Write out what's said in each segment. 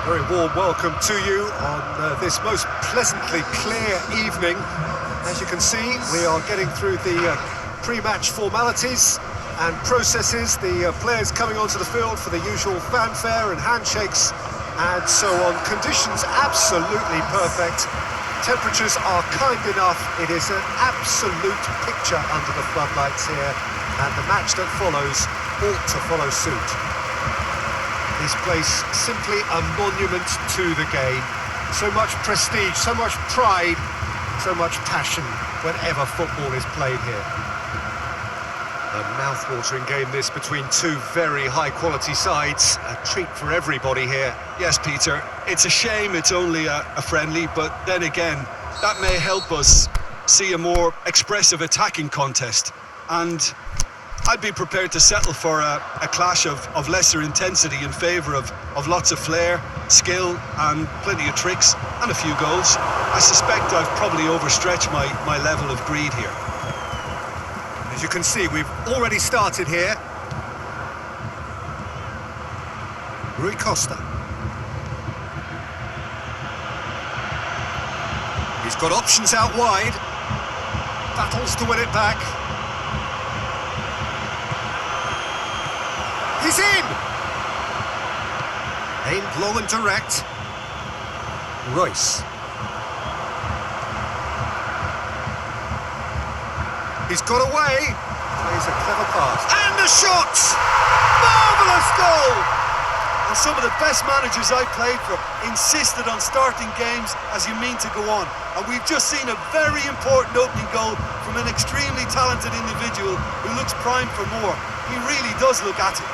Very warm welcome to you on this most pleasantly clear evening. As you can see, we are getting through the pre-match formalities and processes. The players coming onto the field for the usual fanfare and handshakes and so on. Conditions absolutely perfect. Temperatures are kind enough. It is an absolute picture under the floodlights here, and the match that follows ought to follow suit. This place simply a monument to the game. So much prestige, so much pride, so much passion whenever football is played here. A mouth-watering game this between two very high-quality sides. A treat for everybody here. Yes, Peter, it's a shame it's only a friendly, but then again, that may help us see a more expressive attacking contest. And I'd be prepared to settle for a clash of lesser intensity in favour of lots of flair, skill and plenty of tricks and a few goals. I suspect I've probably overstretched my level of greed here. As you can see, we've already started here. Rui Costa. He's got options out wide. Battles to win it back. He's in! Aimed low and direct. Royce. He's got away. Plays a clever pass. And the shot! Marvellous goal! And some of the best managers I played for insisted on starting games as you mean to go on. And we've just seen a very important opening goal from an extremely talented individual who looks primed for more. He really does look at it.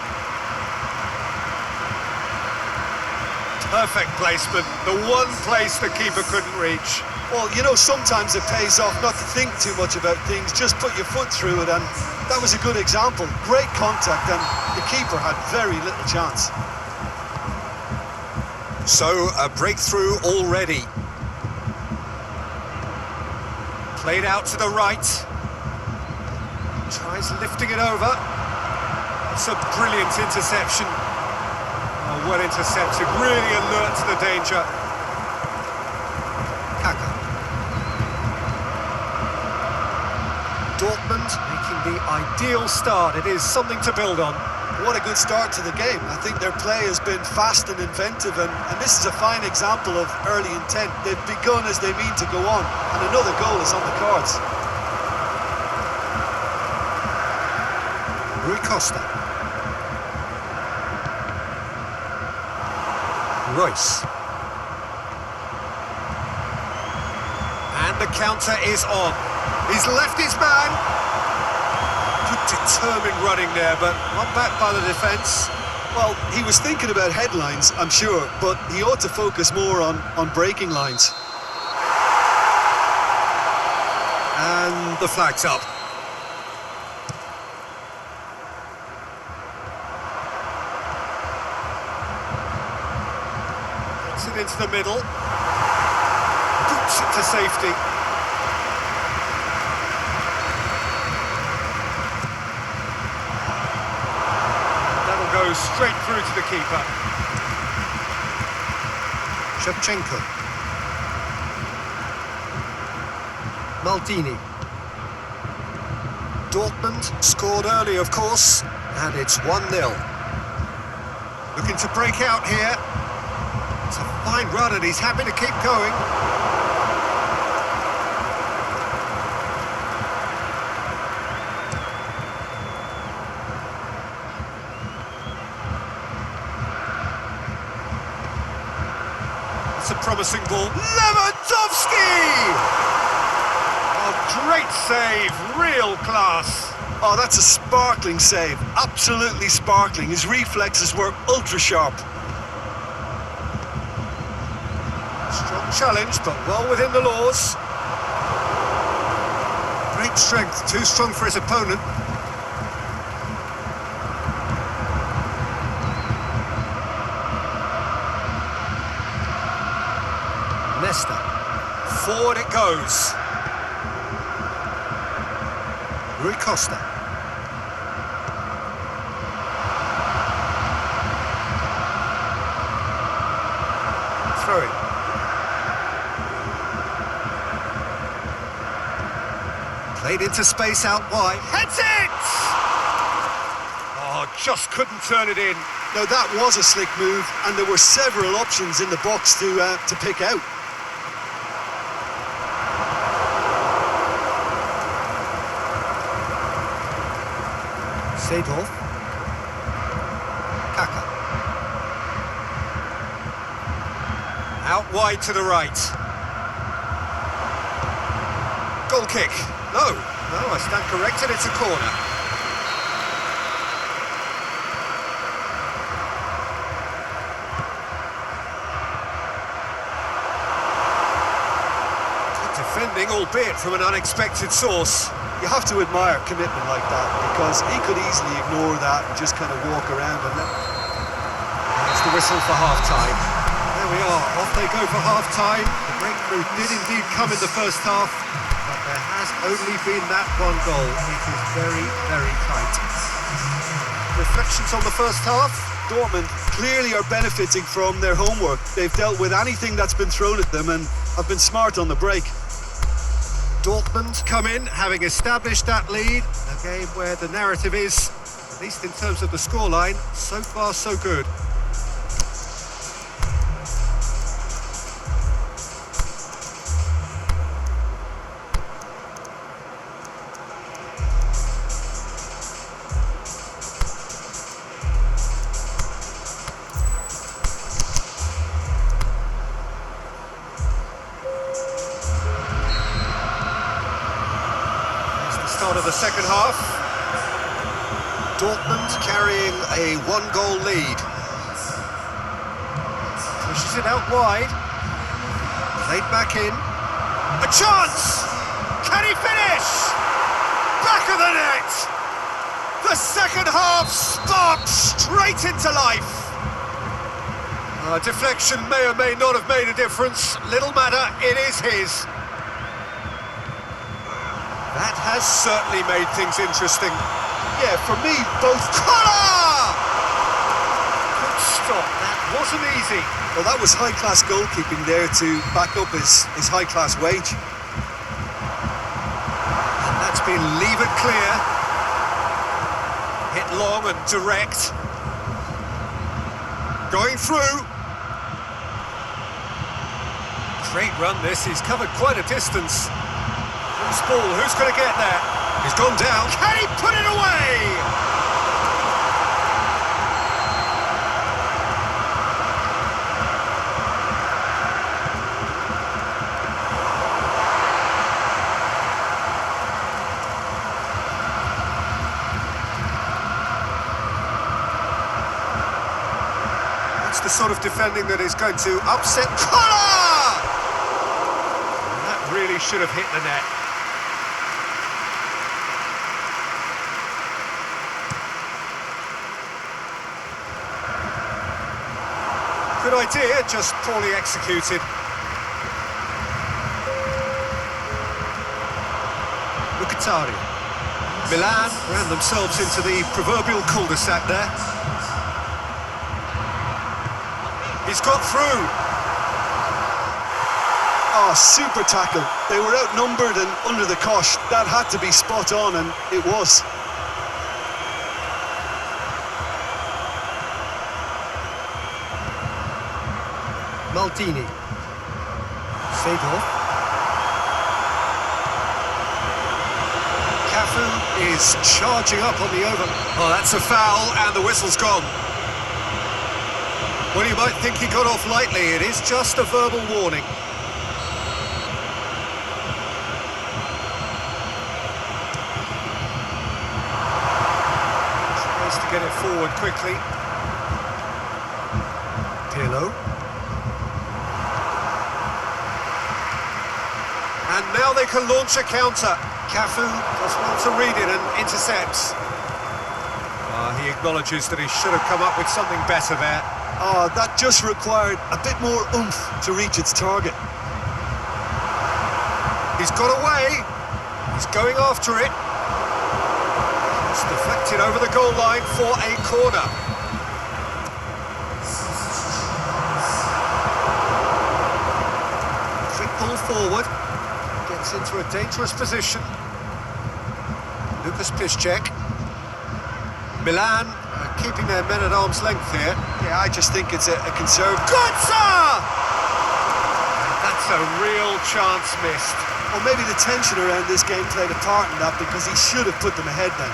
Perfect placement, the one place the keeper couldn't reach. Well, you know, sometimes it pays off not to think too much about things, just put your foot through it, and that was a good example. Great contact, and the keeper had very little chance. So, a breakthrough already. Played out to the right. Tries lifting it over. It's a brilliant interception. Well intercepted, really alert to the danger. Kaka. Dortmund making the ideal start. It is something to build on. What a good start to the game. I think their play has been fast and inventive, and this is a fine example of early intent. They've begun as they mean to go on, and another goal is on the cards. Rui Costa. Royce. And the counter is on. He's left his man. Good determined running there, but not back by the defence. Well, he was thinking about headlines, I'm sure, but he ought to focus more on breaking lines. And the flag's up. It into the middle, boots it to safety. That'll go straight through to the keeper. Shevchenko. Maldini. Dortmund scored early, of course, and it's 1-0. Looking to break out here. It's a fine run and he's happy to keep going. It's a promising ball. Lewandowski! Oh, great save, real class. Oh, that's a sparkling save, absolutely sparkling. His reflexes were ultra sharp. Strong challenge, but well within the laws. Great strength, too strong for his opponent. Nesta. Forward it goes. Rui Costa. throw-in. Played into space out wide. Heads it! Oh, just couldn't turn it in. Now that was a slick move, and there were several options in the box to pick out. Seedorf. Kaka. Out wide to the right. Goal kick. No, I stand corrected, it's a corner. Good defending, albeit from an unexpected source. You have to admire commitment like that, because he could easily ignore that and just kind of walk around and let... That's the whistle for half-time. There we are, off they go for half-time. The breakthrough did indeed come in the first half. There has only been that one goal. It is very, very tight. Reflections on the first half? Dortmund clearly are benefiting from their homework. They've dealt with anything that's been thrown at them and have been smart on the break. Dortmund come in, having established that lead. A game where the narrative is, at least in terms of the scoreline, so far so good. Start of the second half. Dortmund carrying a one-goal lead. Pushes it out wide. Played back in. A chance! Can he finish? Back of the net! The second half sparked straight into life. Deflection may or may not have made a difference. Little matter, it is his. That has certainly made things interesting. Yeah, for me, both... Collar! Good stop, that wasn't easy. Well, that was high-class goalkeeping there to back up his high-class wage. And that's been levered clear. Hit long and direct. Going through. Great run this, he's covered quite a distance. Loose ball, who's going to get there? He's gone down. Can he put it away? That's the sort of defending that is going to upset Collar! That really should have hit the net. Good idea, just poorly executed. Mkhitaryan. Milan ran themselves into the proverbial cul-de-sac there. He's got through. Oh, super tackle. They were outnumbered and under the cosh. That had to be spot on, and it was. Maldini. Seedorf. Cafu is charging up on the over. Oh, that's a foul, and the whistle's gone. Well, you might think he got off lightly. It is just a verbal warning. Tries to get it forward quickly. Pirlo. And now they can launch a counter. Cafu does well to read it and intercepts. He acknowledges that he should have come up with something better there. Oh, that just required a bit more oomph to reach its target. He's got away. He's going after it. It's deflected over the goal line for a corner. forward. Gets into a dangerous position. Lucas Piszczek. Milan keeping their men at arm's length here. Yeah, I just think it's a conservative. Götze! That's a real chance missed. Or maybe the tension around this game played a part in that, because he should have put them ahead then.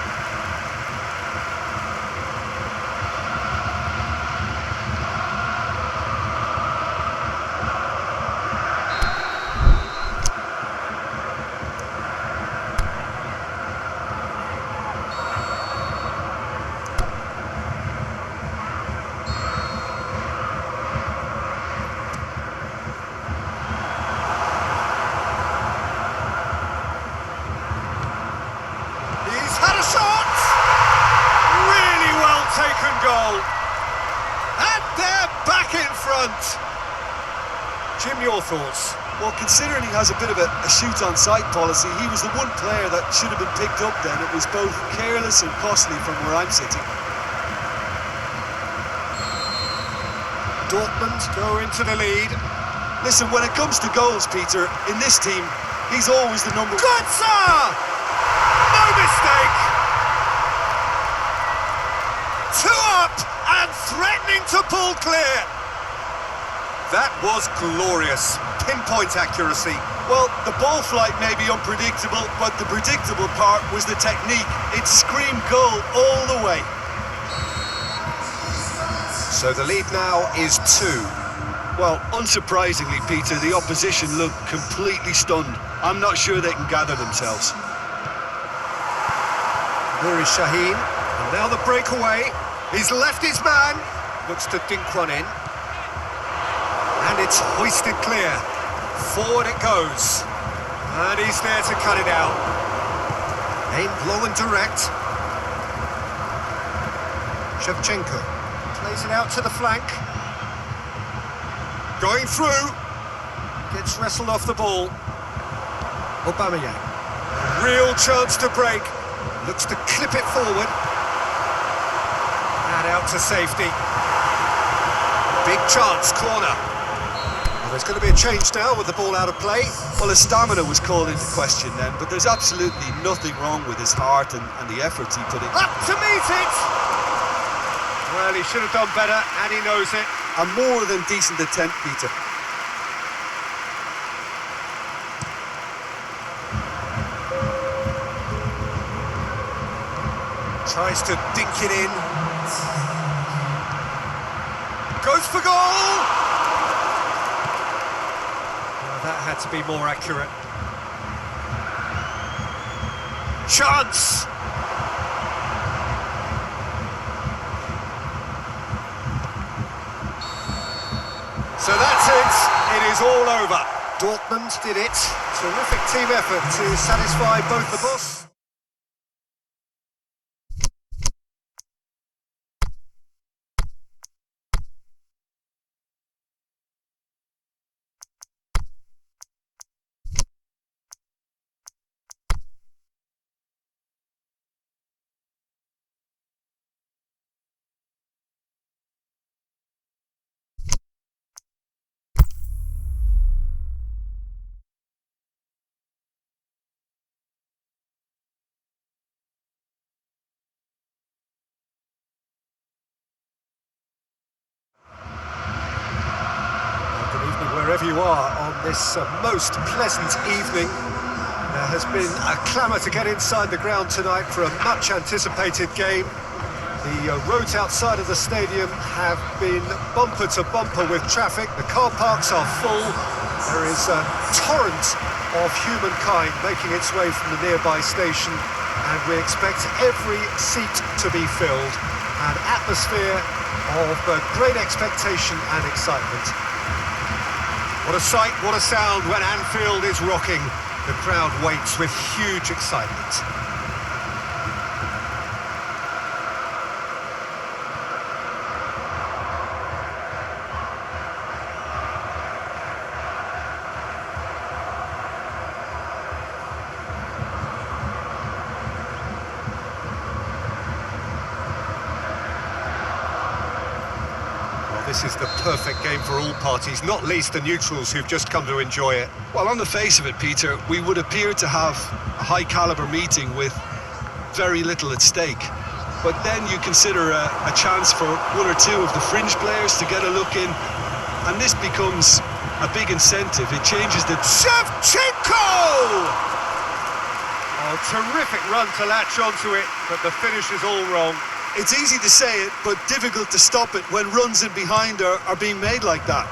Goal. And they're back in front. Jim, your thoughts? Well, considering he has a bit of a shoot-on-sight policy, he was the one player that should have been picked up then. It was both careless and costly from where I'm sitting. Dortmund go into the lead. Listen, when it comes to goals, Peter, in this team, he's always the number... Götze! No mistake! 2 up and threatening to pull clear. That was glorious. Pinpoint accuracy. Well, the ball flight may be unpredictable, but the predictable part was the technique. It screamed goal all the way. So the lead now is 2. Well, unsurprisingly, Peter, the opposition looked completely stunned. I'm not sure they can gather themselves. Nuri Sahin, and now the breakaway. He's left his man. Looks to dink one in. And it's hoisted clear. Forward it goes. And he's there to cut it out. Aimed long and direct. Shevchenko plays it out to the flank. Going through. Gets wrestled off the ball. Aubameyang. Real chance to break. Looks to clip it forward. And out to safety. Big chance, corner. Well, there's going to be a change now with the ball out of play. Well, his stamina was called into question then, but there's absolutely nothing wrong with his heart and the efforts he put in. Up to meet it! Well, he should have done better, and he knows it. A more than decent attempt, Peter. Tries to dink it in. Goes for goal! Well, that had to be more accurate. Chance! So that's it. It is all over. Dortmund did it. Terrific team effort to satisfy both the boss. Wherever you are on this most pleasant evening, there has been a clamour to get inside the ground tonight for a much anticipated game. The roads outside of the stadium have been bumper to bumper with traffic. The car parks are full. There is a torrent of humankind making its way from the nearby station, and we expect every seat to be filled. An atmosphere of great expectation and excitement. What a sight, what a sound when Anfield is rocking. The crowd waits with huge excitement. This This is the perfect game for all parties, not least the neutrals who've just come to enjoy it. Well, on the face of it, Peter, we would appear to have a high-caliber meeting with very little at stake. But then you consider a chance for one or two of the fringe players to get a look in, and this becomes a big incentive. It changes the... Shevchenko! Oh, terrific run to latch onto it, but the finish is all wrong. It's easy to say it, but difficult to stop it when runs in behind are being made like that.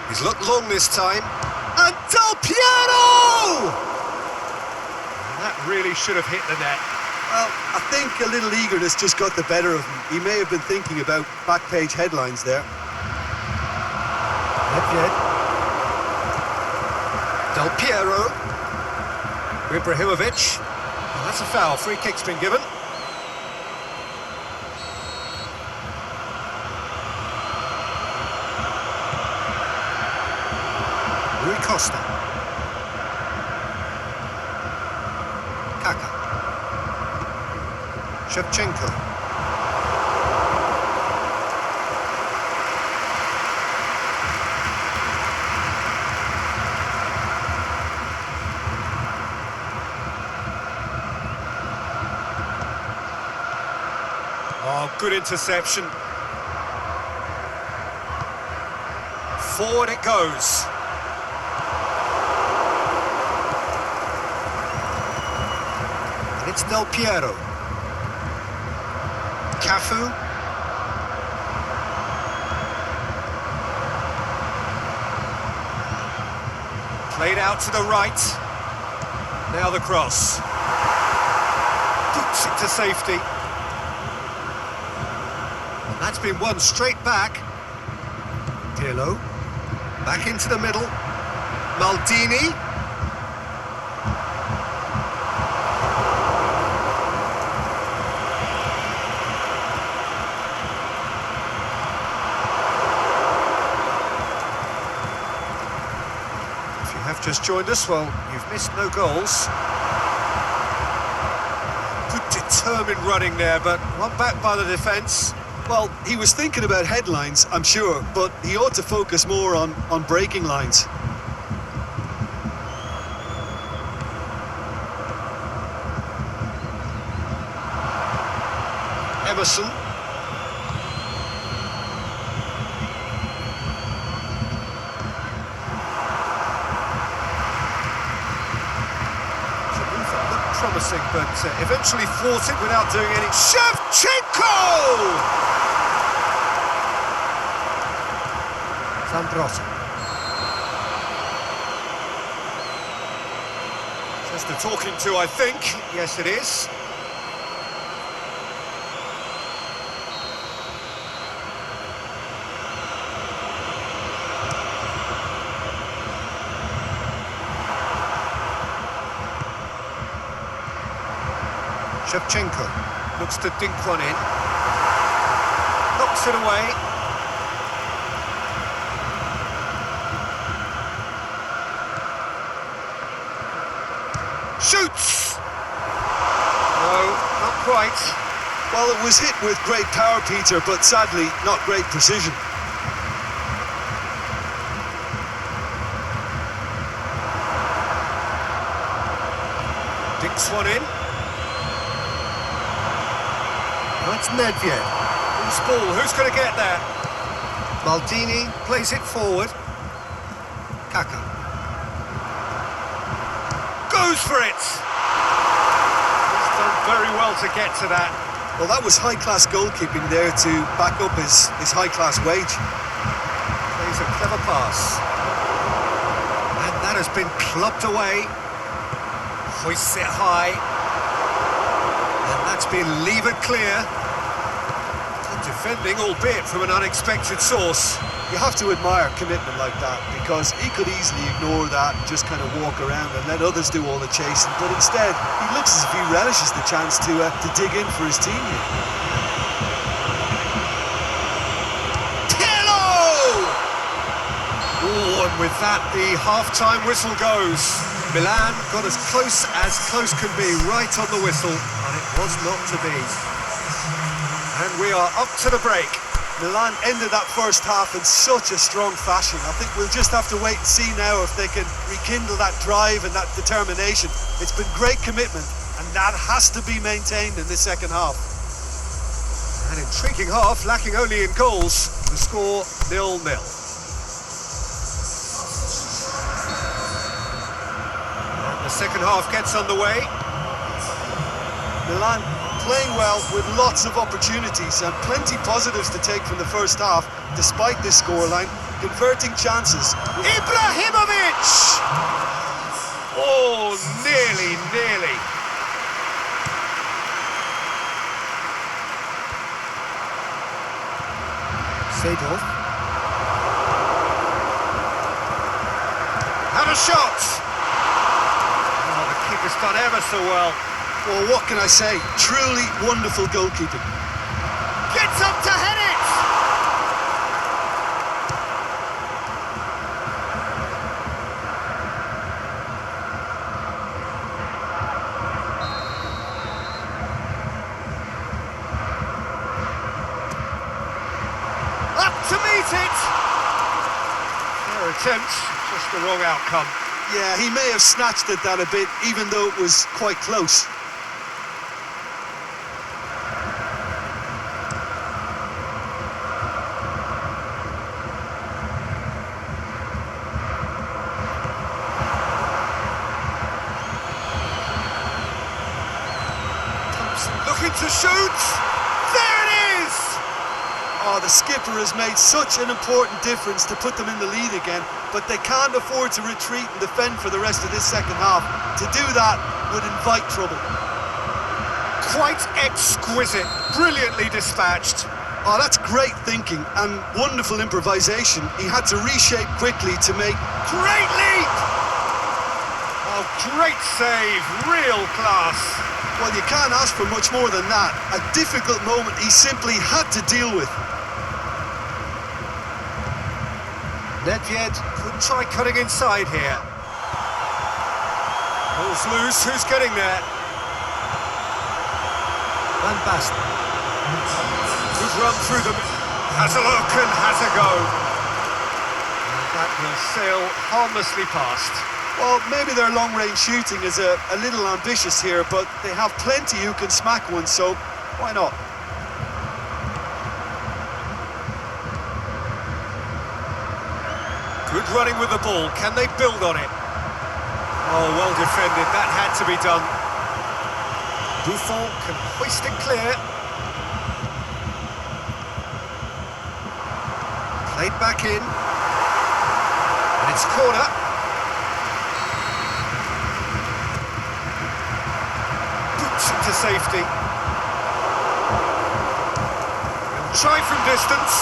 He's looked long this time. And Del Piero! That really should have hit the net. Well, I think a little eagerness just got the better of him. He may have been thinking about back-page headlines there. Nedved. Del Piero. Ibrahimovic. And that's a foul. Free kick's been given. Rui Costa. Kaka. Shevchenko. Oh, good interception. Forward it goes. And it's Del Piero. Cafu. Played out to the right. Now the cross. Boots it to safety. And that's been won straight back. Pirlo. Back into the middle. Maldini. If you have just joined us, well, you've missed no goals. Good determined running there, but one back by the defence. Well, he was thinking about headlines, I'm sure, but he ought to focus more on breaking lines. Emerson. Looked promising, but eventually thwarted without doing any... Shevchenko! Sandrosa. Says the talking to, I think. Yes, it is. Shevchenko looks to dink one in. Knocks it away. Shoots! No, not quite. Well, it was hit with great power, Peter, but sadly, not great precision. Dinks one in. That's Nedved. Loose ball, who's going to get there? Maldini plays it forward. Kaka. Goes for it! He's done very well to get to that. Well, that was high-class goalkeeping there to back up his high-class wage. Plays a clever pass. And that has been clubbed away. Hoists it high. And that's been levered clear. Good defending, albeit from an unexpected source. You have to admire commitment like that, because he could easily ignore that and just kind of walk around and let others do all the chasing, but instead he looks as if he relishes the chance to dig in for his team here. Pirlo! Oh, and with that the half-time whistle goes. Milan got as close can be right on the whistle, and it was not to be. we are up to the break. Milan ended that first half in such a strong fashion. I think we'll just have to wait and see now if they can rekindle that drive and that determination. It's been great commitment, and that has to be maintained in this second half. An intriguing half, lacking only in goals. The score 0-0. And the second half gets underway. Milan playing well with lots of opportunities and plenty positives to take from the first half, despite this scoreline, converting chances. Ibrahimovic! Oh, nearly. Seedorf. Had a shot! Oh, the keeper's done ever so well. Well, what can I say? Truly wonderful goalkeeping. Gets up to head it! Up to meet it! Fair attempt, just the wrong outcome. Yeah, he may have snatched at that a bit, even though it was quite close. Looking to shoot! There it is! Oh, the skipper has made such an important difference to put them in the lead again, but they can't afford to retreat and defend for the rest of this second half. To do that would invite trouble. Quite exquisite, brilliantly dispatched. Oh, that's great thinking and wonderful improvisation. He had to reshape quickly to make... Great leap! Oh, great save, real class. Well, you can't ask for much more than that. A difficult moment he simply had to deal with. Nedved could try cutting inside here. Ball's loose, who's getting there? Van Basten. Good run through them. Has a look and has a go. And that will sail harmlessly past. Well, maybe their long-range shooting is a little ambitious here, but they have plenty who can smack one, so why not? Good running with the ball. Can they build on it? Oh, well defended. That had to be done. Buffon can hoist it clear. Played back in. And it's corner. To safety. And try from distance.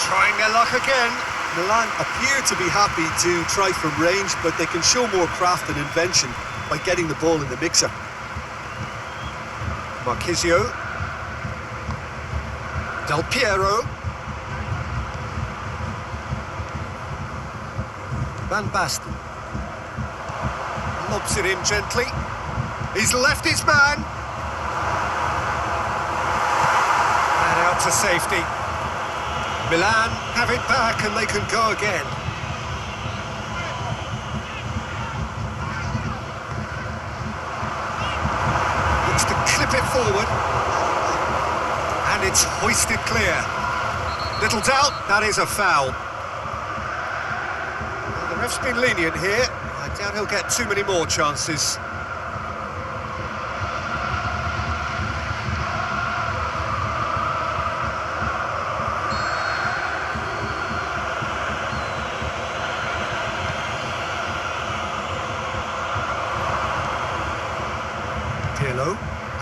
Trying their luck again. Milan appear to be happy to try from range, but they can show more craft and invention by getting the ball in the mixer. Marchisio. Del Piero. Van Basten. Lobs it in gently. He's left his man. And out to safety. Milan have it back and they can go again. Looks to clip it forward. And it's hoisted clear. Little doubt, that is a foul. Well, the ref's been lenient here. I doubt he'll get too many more chances.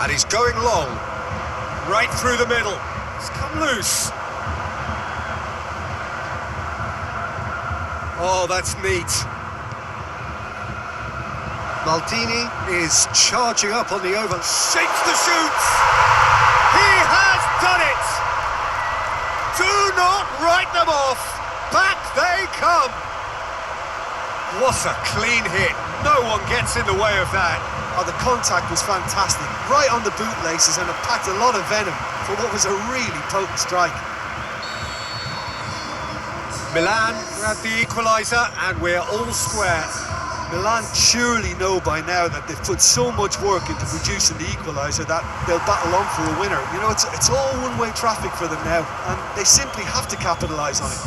And he's going long, right through the middle. It's come loose. Oh, that's neat. Maldini is charging up on the over. Shakes the shoots. He has done it. Do not write them off. Back they come. What a clean hit. No one gets in the way of that. Oh, the contact was fantastic, right on the bootlaces, and it packed a lot of venom. for what was a really potent strike. Milan grab the equaliser and we're all square. Milan surely know by now that they've put so much work into producing the equaliser that they'll battle on for a winner. You know, it's all one-way traffic for them now, and they simply have to capitalise on it.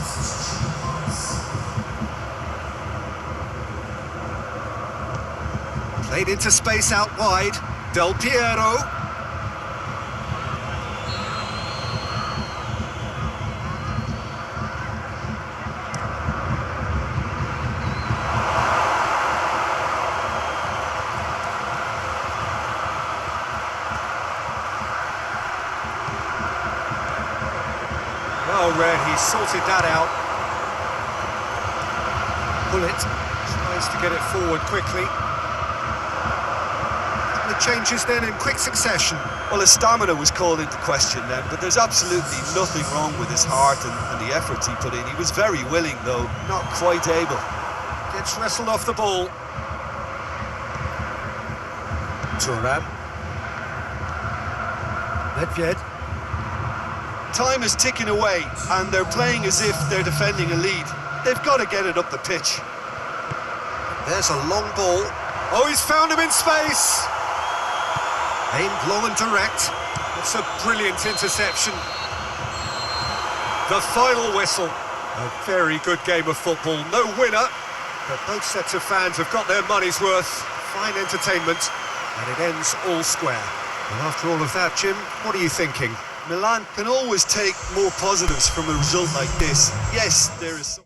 Played into space out wide. Del Piero. Well read, he sorted that out. Bullet tries to get it forward quickly. The changes then in quick succession. Well, his stamina was called into question then, but there's absolutely nothing wrong with his heart and the efforts he put in. He was very willing, though, not quite able. Gets wrestled off the ball. Turan. Nedved. Time is ticking away, and they're playing as if they're defending a lead. They've got to get it up the pitch. There's a long ball. Oh, he's found him in space. Aimed long and direct. It's a brilliant interception. The final whistle. A very good game of football. No winner, but both sets of fans have got their money's worth. Fine entertainment, and it ends all square. And after all of that, Jim, what are you thinking? Milan can always take more positives from a result like this. Yes, there is some...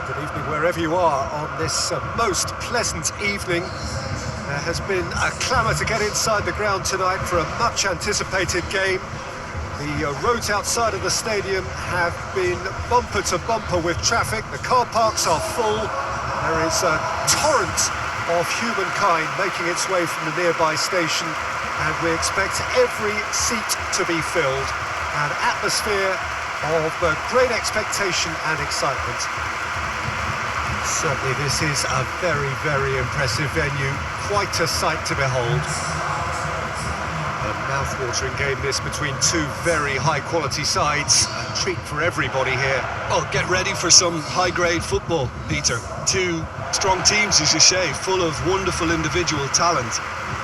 Good evening wherever you are on this most pleasant evening. There has been a clamour to get inside the ground tonight for a much anticipated game. The roads outside of the stadium have been bumper to bumper with traffic. The car parks are full. There is a torrent of humankind making its way from the nearby station, and we expect every seat to be filled. An atmosphere of great expectation and excitement. Certainly this is a very, very impressive venue. Quite a sight to behold. A mouth-watering game this between two very high-quality sides. A treat for everybody here. Well, get ready for some high-grade football, Peter. Two strong teams, as you say, full of wonderful individual talent.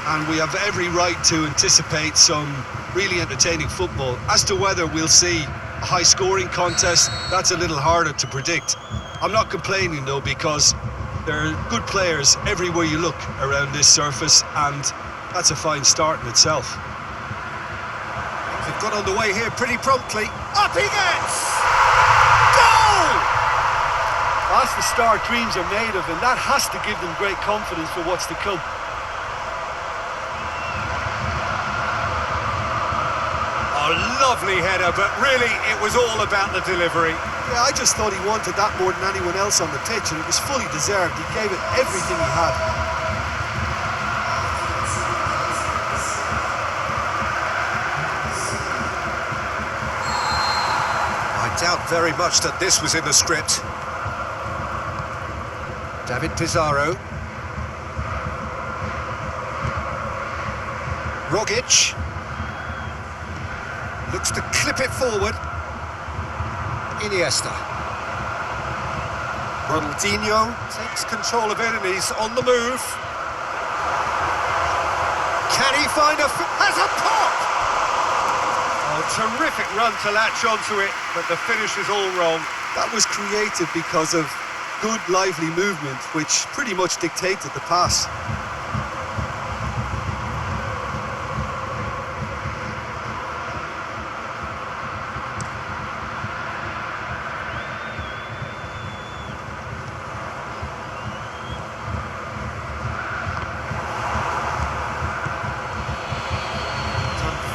And we have every right to anticipate some really entertaining football. As to whether we'll see a high-scoring contest, that's a little harder to predict. I'm not complaining, though, because there are good players everywhere you look around this surface, and that's a fine start in itself. They've got on the way here pretty promptly. Up he gets! Goal! That's the start dreams are made of, and that has to give them great confidence for what's to come. A lovely header, but really it was all about the delivery. Yeah, I just thought he wanted that more than anyone else on the pitch, and it was fully deserved. He gave it everything he had. I doubt very much that this was in the script. David Pizarro. Rogic. Looks to clip it forward. Iniesta. Ronaldinho takes control of it and he's on the move. Can he find has a pop! Oh, terrific run to latch onto it, but the finish is all wrong. That was created because of good, lively movement, which pretty much dictated the pass.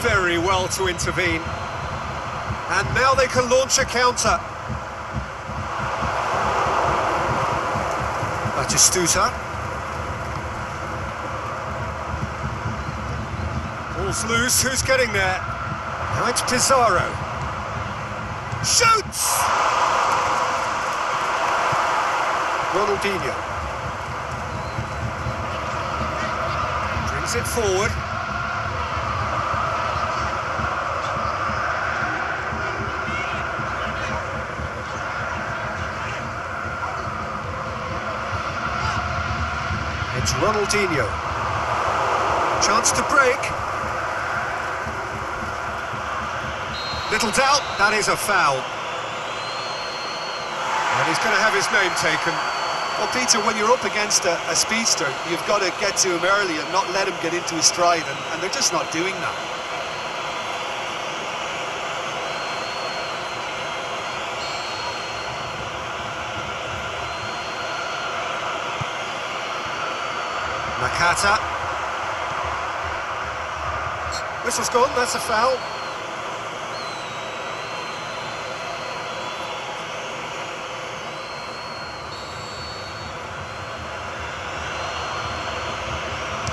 Very well to intervene. And now they can launch a counter. Batistuta. Ball's loose, who's getting there? Now it's Pizarro. Shoots! Ronaldinho. Brings it forward. It's Ronaldinho. Chance to break. Little doubt, that is a foul. And he's going to have his name taken. Well, Peter, when you're up against a speedster, you've got to get to him early and not let him get into his stride, and they're just not doing that. Nakata. Whistle's gone, that's a foul.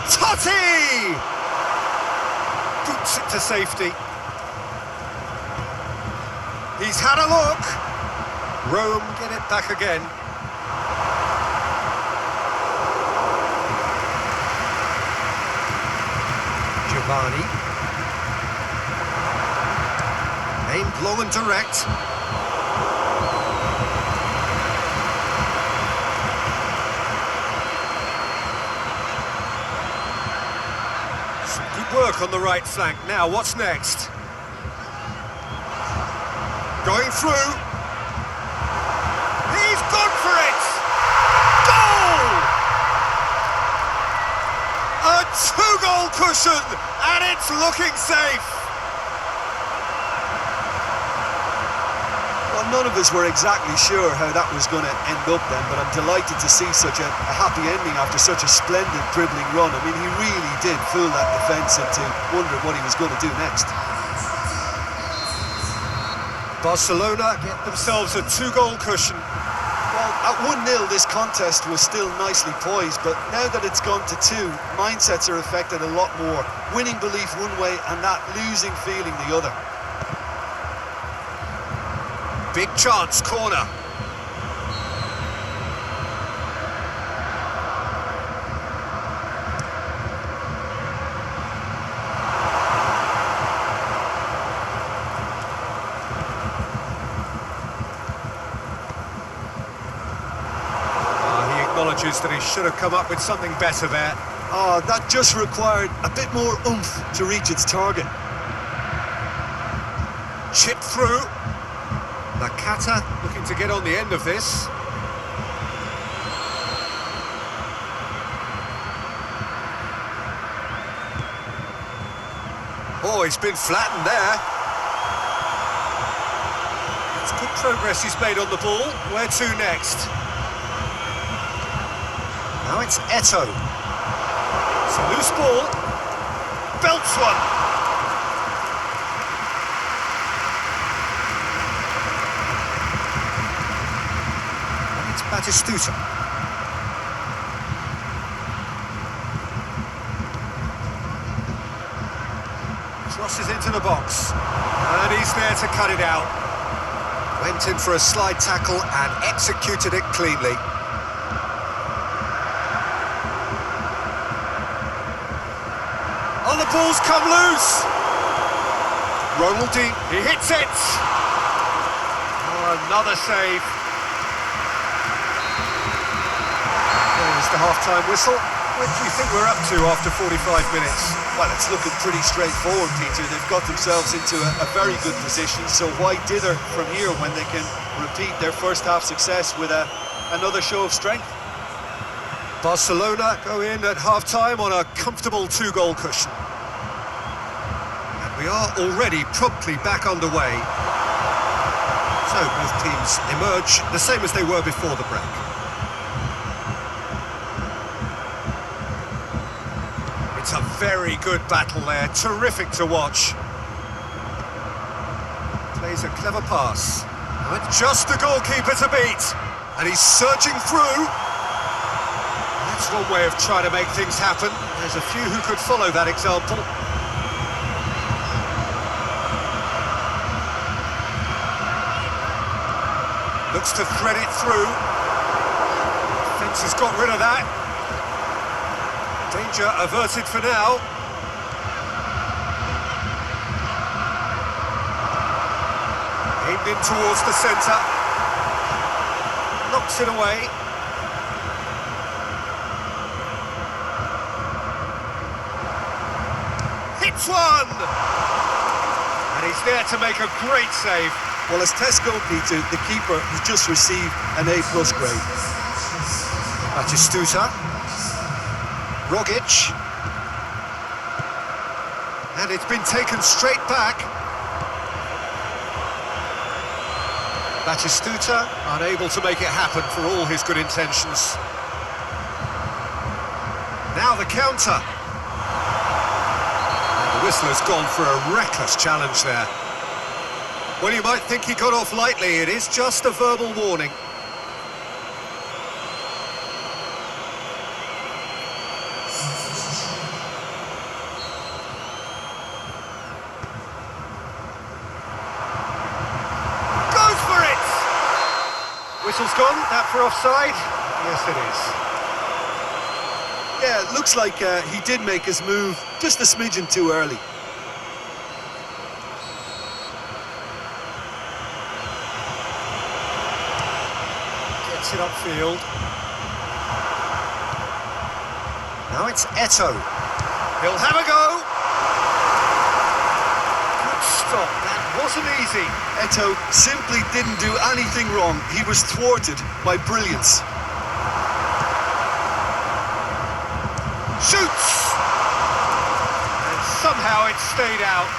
Totti! Boots it to safety. He's had a look. Rome get it back again. Giovanni. Aimed long and direct. Some good work on the right flank. Now, what's next? Going through. He's gone for it! Goal! A two-goal cushion, and it's looking safe. Well, none of us were exactly sure how that was going to end up then, but I'm delighted to see such a happy ending after such a splendid dribbling run. I mean, he really did fool that defence into wondering what he was going to do next. Barcelona get themselves a two-goal cushion. Well, at 1-0, this contest was still nicely poised, but now that it's gone to 2, mindsets are affected a lot more. Winning belief one way and that losing feeling the other. Big chance, corner. He acknowledges that he should have come up with something better there. Oh, that just required a bit more oomph to reach its target. Chip through. Nakata looking to get on the end of this. Oh, he's been flattened there. It's good progress he's made on the ball. Where to next? Now it's Eto'o. It's a loose ball. Belts one. Batistuta. Crosses into the box. And he's there to cut it out. Went in for a slide tackle and executed it cleanly. Oh, the ball's come loose. Ronaldinho, he hits it. Oh, another save. There's the half-time whistle. What do you think we're up to after 45 minutes? Well, it's looking pretty straightforward, Peter. They've got themselves into a very good position, so why dither from here when they can repeat their first half success with a another show of strength. Barcelona go in at half-time on a comfortable 2-goal cushion. And we are already promptly back underway. So both teams emerge the same as they were before the break. It's a very good battle there, terrific to watch. Plays a clever pass. With just the goalkeeper to beat. And he's surging through. That's one way of trying to make things happen. There's a few who could follow that example. Looks to thread it through. Defence has got rid of that. Danger averted for now. Aimed in towards the centre. Knocks it away. Hits one! And he's there to make a great save. Well, as test goalkeeper, the keeper has just received an A+ grade. Batistuta. Rogic. And it's been taken straight back. Batistuta unable to make it happen for all his good intentions. Now the counter. And the whistler's gone for a reckless challenge there. Well, you might think he got off lightly. It is just a verbal warning. Whistle's gone, that for offside? Yes, it is. Yeah, it looks like he did make his move just a smidgen too early. Gets it upfield. Now it's Eto'o. He'll have a go. Good stop, that wasn't easy. Eto'o simply didn't do anything wrong. He was thwarted by brilliance. Shoots! And somehow it stayed out.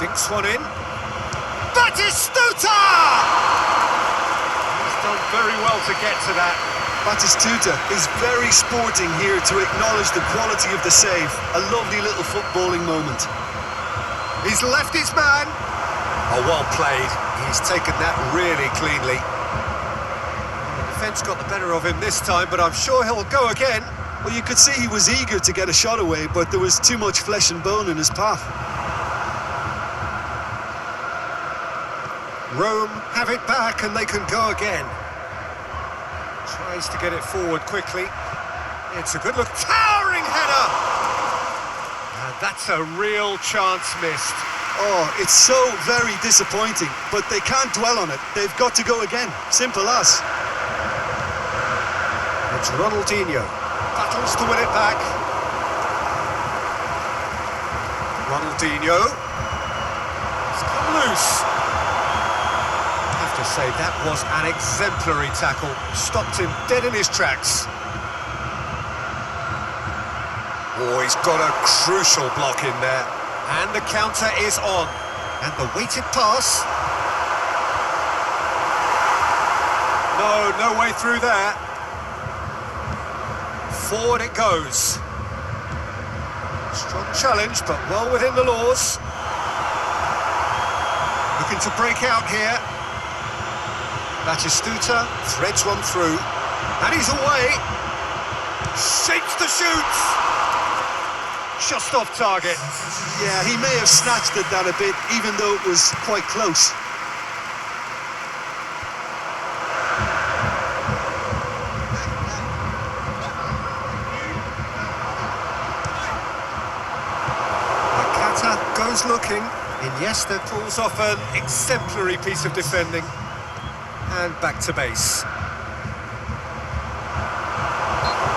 Dinks one in. Batistuta! He's done very well to get to that. Batistuta is very sporting here to acknowledge the quality of the save. A lovely little footballing moment. He's left his man. Oh, well played. He's taken that really cleanly. The defence got the better of him this time, but I'm sure he'll go again. Well, you could see he was eager to get a shot away, but there was too much flesh and bone in his path. Rome have it back and they can go again. Tries to get it forward quickly. It's a good look. Towering header! And that's a real chance missed. Oh, it's so very disappointing, but they can't dwell on it. They've got to go again. Simple as. It's Ronaldinho. Battles to win it back. Ronaldinho. It's come loose. To say that was an exemplary tackle, stopped him dead in his tracks. Oh, he's got a crucial block in there, and the counter is on, and the weighted pass. No way through there. Forward it goes. Strong challenge, but well within the laws. Looking to break out here. Batistuta threads one through, and he's away. Shapes the shoots. Just off target. Yeah, he may have snatched at that a bit, even though it was quite close. Makata goes looking. Iniesta pulls off an exemplary piece of defending. And back to base.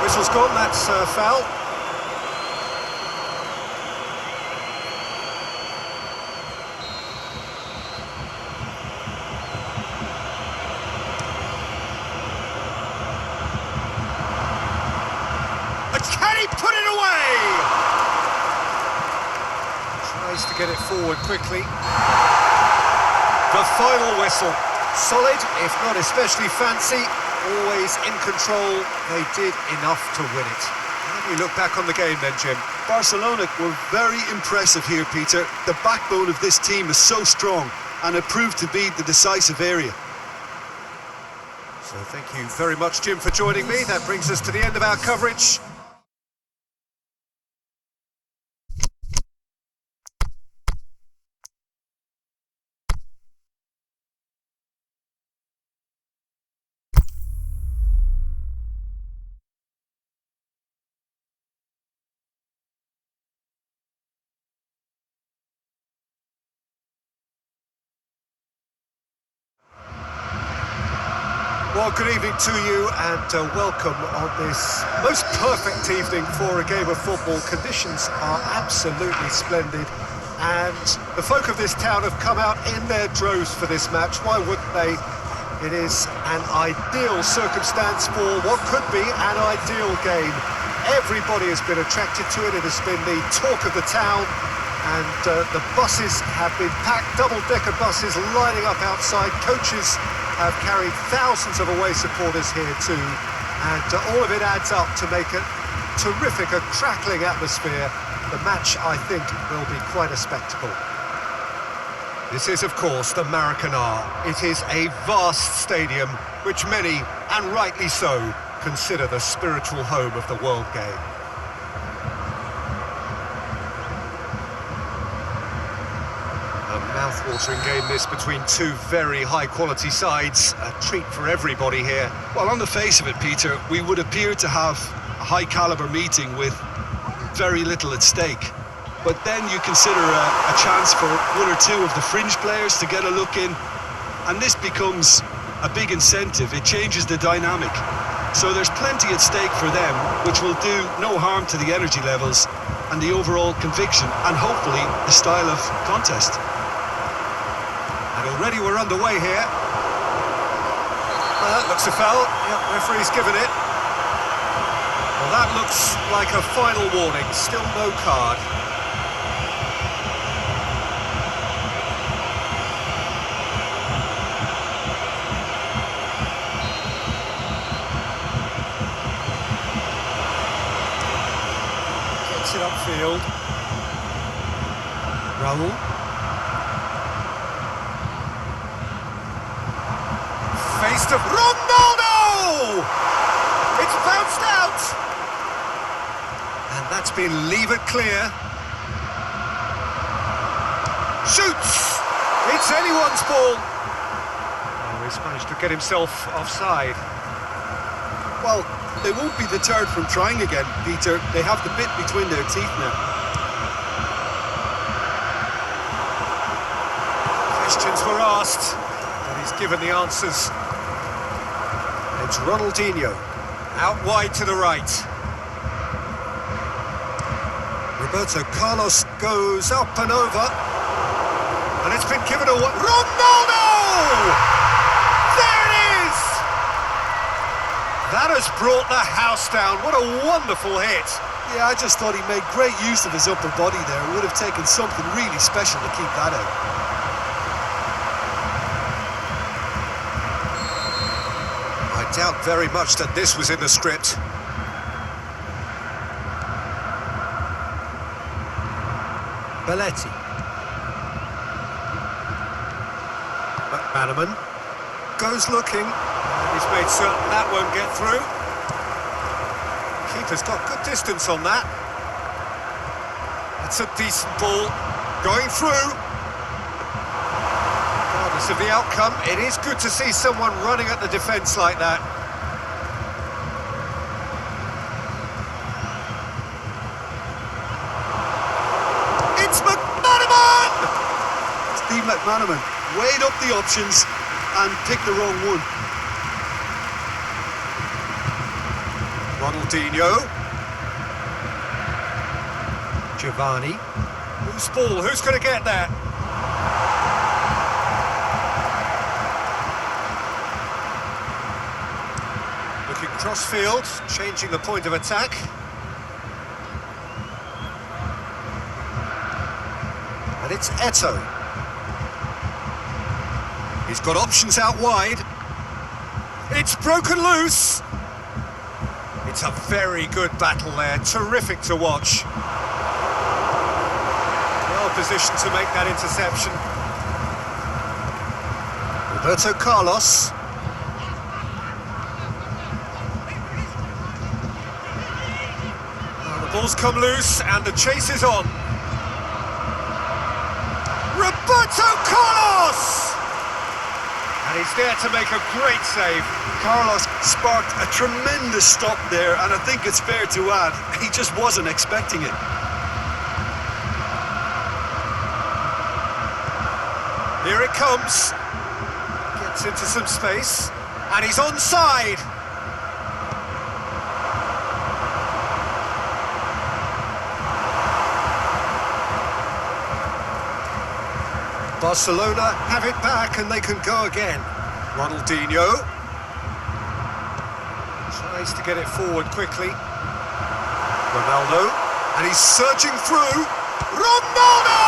Whistle's gone, that's a foul. Can he put it away? Tries to get it forward quickly. The final whistle. Solid, if not especially fancy, always in control. They did enough to win it. How do you look back on the game then, Jim? Barcelona were very impressive here, Peter. The backbone of this team is so strong, and it proved to be the decisive area. So thank you very much, Jim, for joining me. That brings us to the end of our coverage. Well, good evening to you and welcome on this most perfect evening for a game of football. Conditions are absolutely splendid and the folk of this town have come out in their droves for this match. Why wouldn't they? It is an ideal circumstance for what could be an ideal game. Everybody has been attracted to it. It has been the talk of the town and the buses have been packed, double-decker buses lining up outside. Coaches have carried thousands of away supporters here too, and all of it adds up to make a terrific, a crackling atmosphere. The match, I think, will be quite a spectacle. This is, of course, the Maracanã. It is a vast stadium, which many, and rightly so, consider the spiritual home of the world game. Mouth-watering game this between two very high-quality sides. A treat for everybody here. Well, on the face of it, Peter, we would appear to have a high-caliber meeting with very little at stake. But then you consider a chance for one or two of the fringe players to get a look in, and this becomes a big incentive. It changes the dynamic. So there's plenty at stake for them, which will do no harm to the energy levels and the overall conviction, and hopefully the style of contest. Already we're underway here. That looks a foul. Yep, referee's given it. Well, that looks like a final warning. Still no card. Gets it upfield. Raul. Faced of Ronaldo! It's bounced out! And that's been levered clear. Shoots! It's anyone's ball. Oh, he's managed to get himself offside. Well, they won't be deterred from trying again, Peter. They have the bit between their teeth now. Questions were asked, and he's given the answers. It's Ronaldinho, out wide to the right. Roberto Carlos goes up and over, and it's been given away. Ronaldo! There it is! That has brought the house down. What a wonderful hit. Yeah, I just thought he made great use of his upper body there. It would have taken something really special to keep that out. I doubt very much that this was in the script. Belletti. McManaman goes looking. He's made certain that won't get through. Keeper's got good distance on that. It's a decent ball going through. Regardless of the outcome, it is good to see someone running at the defence like that. It's McManaman! McManaman weighed up the options and picked the wrong one. Ronaldinho. Giovanni. Loose ball, who's going to get there? Looking cross-field, changing the point of attack. And it's Eto'o. He's got options out wide. It's broken loose. It's a very good battle there, terrific to watch. Well positioned to make that interception. Roberto Carlos. The ball's come loose and the chase is on. Roberto Carlos! And he's there to make a great save. Carlos sparked a tremendous stop there, and I think it's fair to add, he just wasn't expecting it. Here it comes. Gets into some space. And he's onside. Barcelona have it back and they can go again. Ronaldinho tries to get it forward quickly. Ronaldo, and he's surging through. Ronaldo!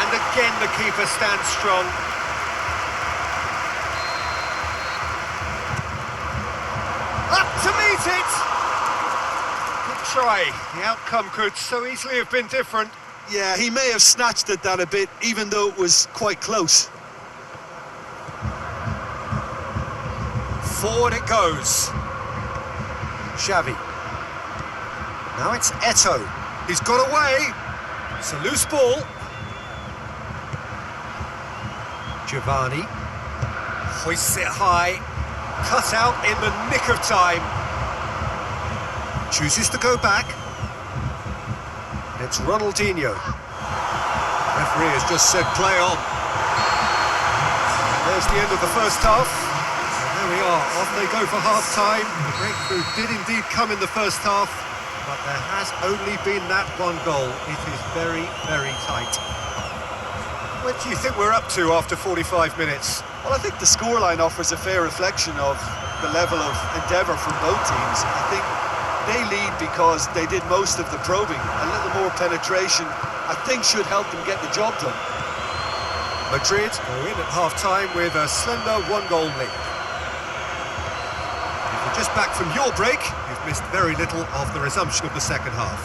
And again the keeper stands strong. Up to meet it! Good try. The outcome could so easily have been different. Yeah, he may have snatched at that a bit, even though it was quite close. Forward it goes. Xavi. Now it's Eto'o. He's got away. It's a loose ball. Giovanni. Hoists it high. Cut out in the nick of time. Chooses to go back. It's Ronaldinho. Referee has just said play on. There's the end of the first half. And there we are, off they go for half-time. The breakthrough did indeed come in the first half, but there has only been that one goal. It is very, very tight. What do you think we're up to after 45 minutes? Well, I think the scoreline offers a fair reflection of the level of endeavour from both teams. I think they lead because they did most of the probing. A little more penetration, I think, should help them get the job done. Madrid go in at half-time with a slender one-goal lead. If you're just back from your break, you've missed very little of the resumption of the second half.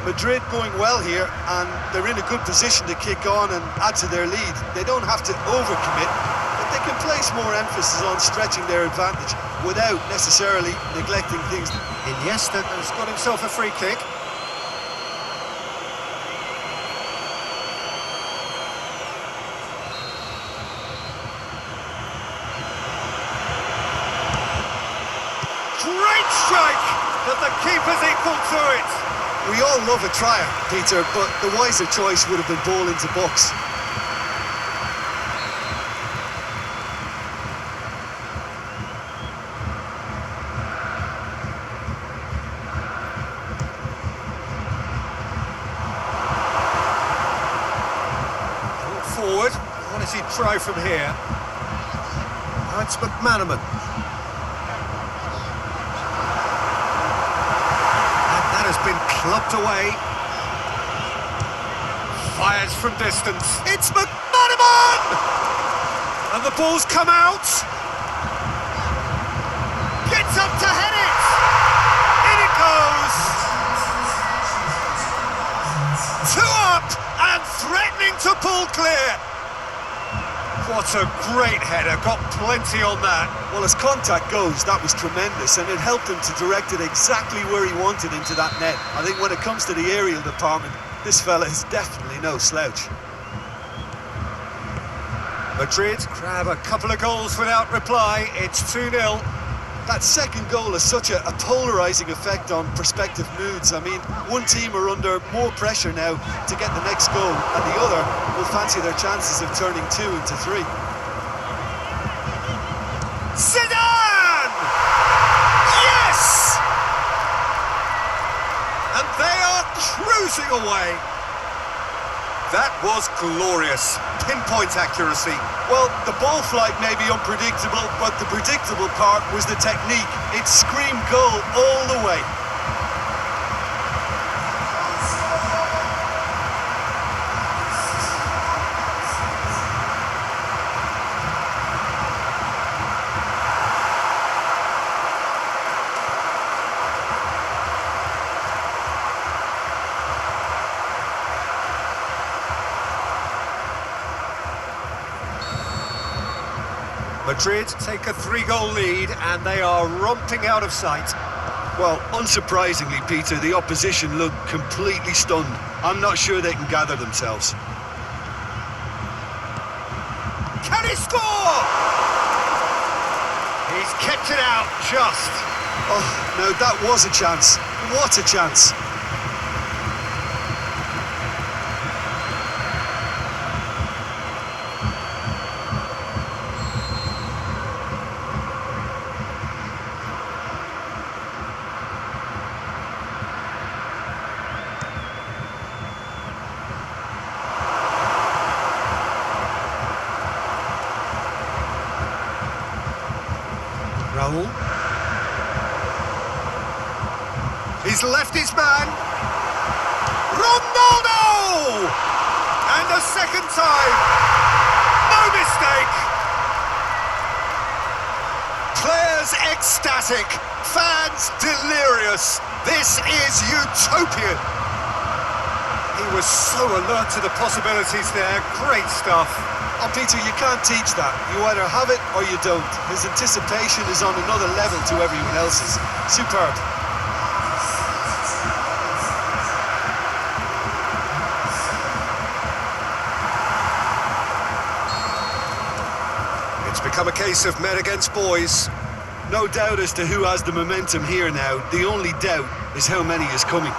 Madrid going well here, and they're in a good position to kick on and add to their lead. They don't have to overcommit, but they can place more emphasis on stretching their advantage without necessarily neglecting things. Iniesta has got himself a free kick. Great strike, but the keeper's equal to it. We all love a tryer, Peter, but the wiser choice would have been ball into box. Forward, what does he try from here? Now it's McManaman. And that has been clubbed away. Fires from distance. It's McManaman! And the ball's come out. Gets up to head it. In it goes. 2 up and threatening to pull clear. What a great header, got plenty on that. Well, as contact goes, that was tremendous, and it helped him to direct it exactly where he wanted into that net. I think when it comes to the aerial department, this fella is definitely no slouch. Madrid grab a couple of goals without reply. It's 2-0. That second goal has such a polarising effect on prospective moods. I mean, one team are under more pressure now to get the next goal, and the other will fancy their chances of turning 2 into 3. Zidane! Yes! And they are cruising away. That was glorious. Pinpoint accuracy. Well, the ball flight may be unpredictable, but the predictable part was the technique. It screamed goal all the way. Madrid take a 3-goal lead and they are romping out of sight. Well, unsurprisingly, Peter, the opposition look completely stunned. I'm not sure they can gather themselves. Can he score? He's kept it out just. Oh, no, that was a chance. What a chance. Raul. He's left his man. Ronaldo! And a second time. No mistake. Players ecstatic. Fans delirious. This is utopian. He was so alert to the possibilities there. Great stuff. Oh, Peter, you can't teach that. You either have it or you don't. His anticipation is on another level to everyone else's. Superb. It's become a case of men against boys. No doubt as to who has the momentum here now. The only doubt is how many is coming.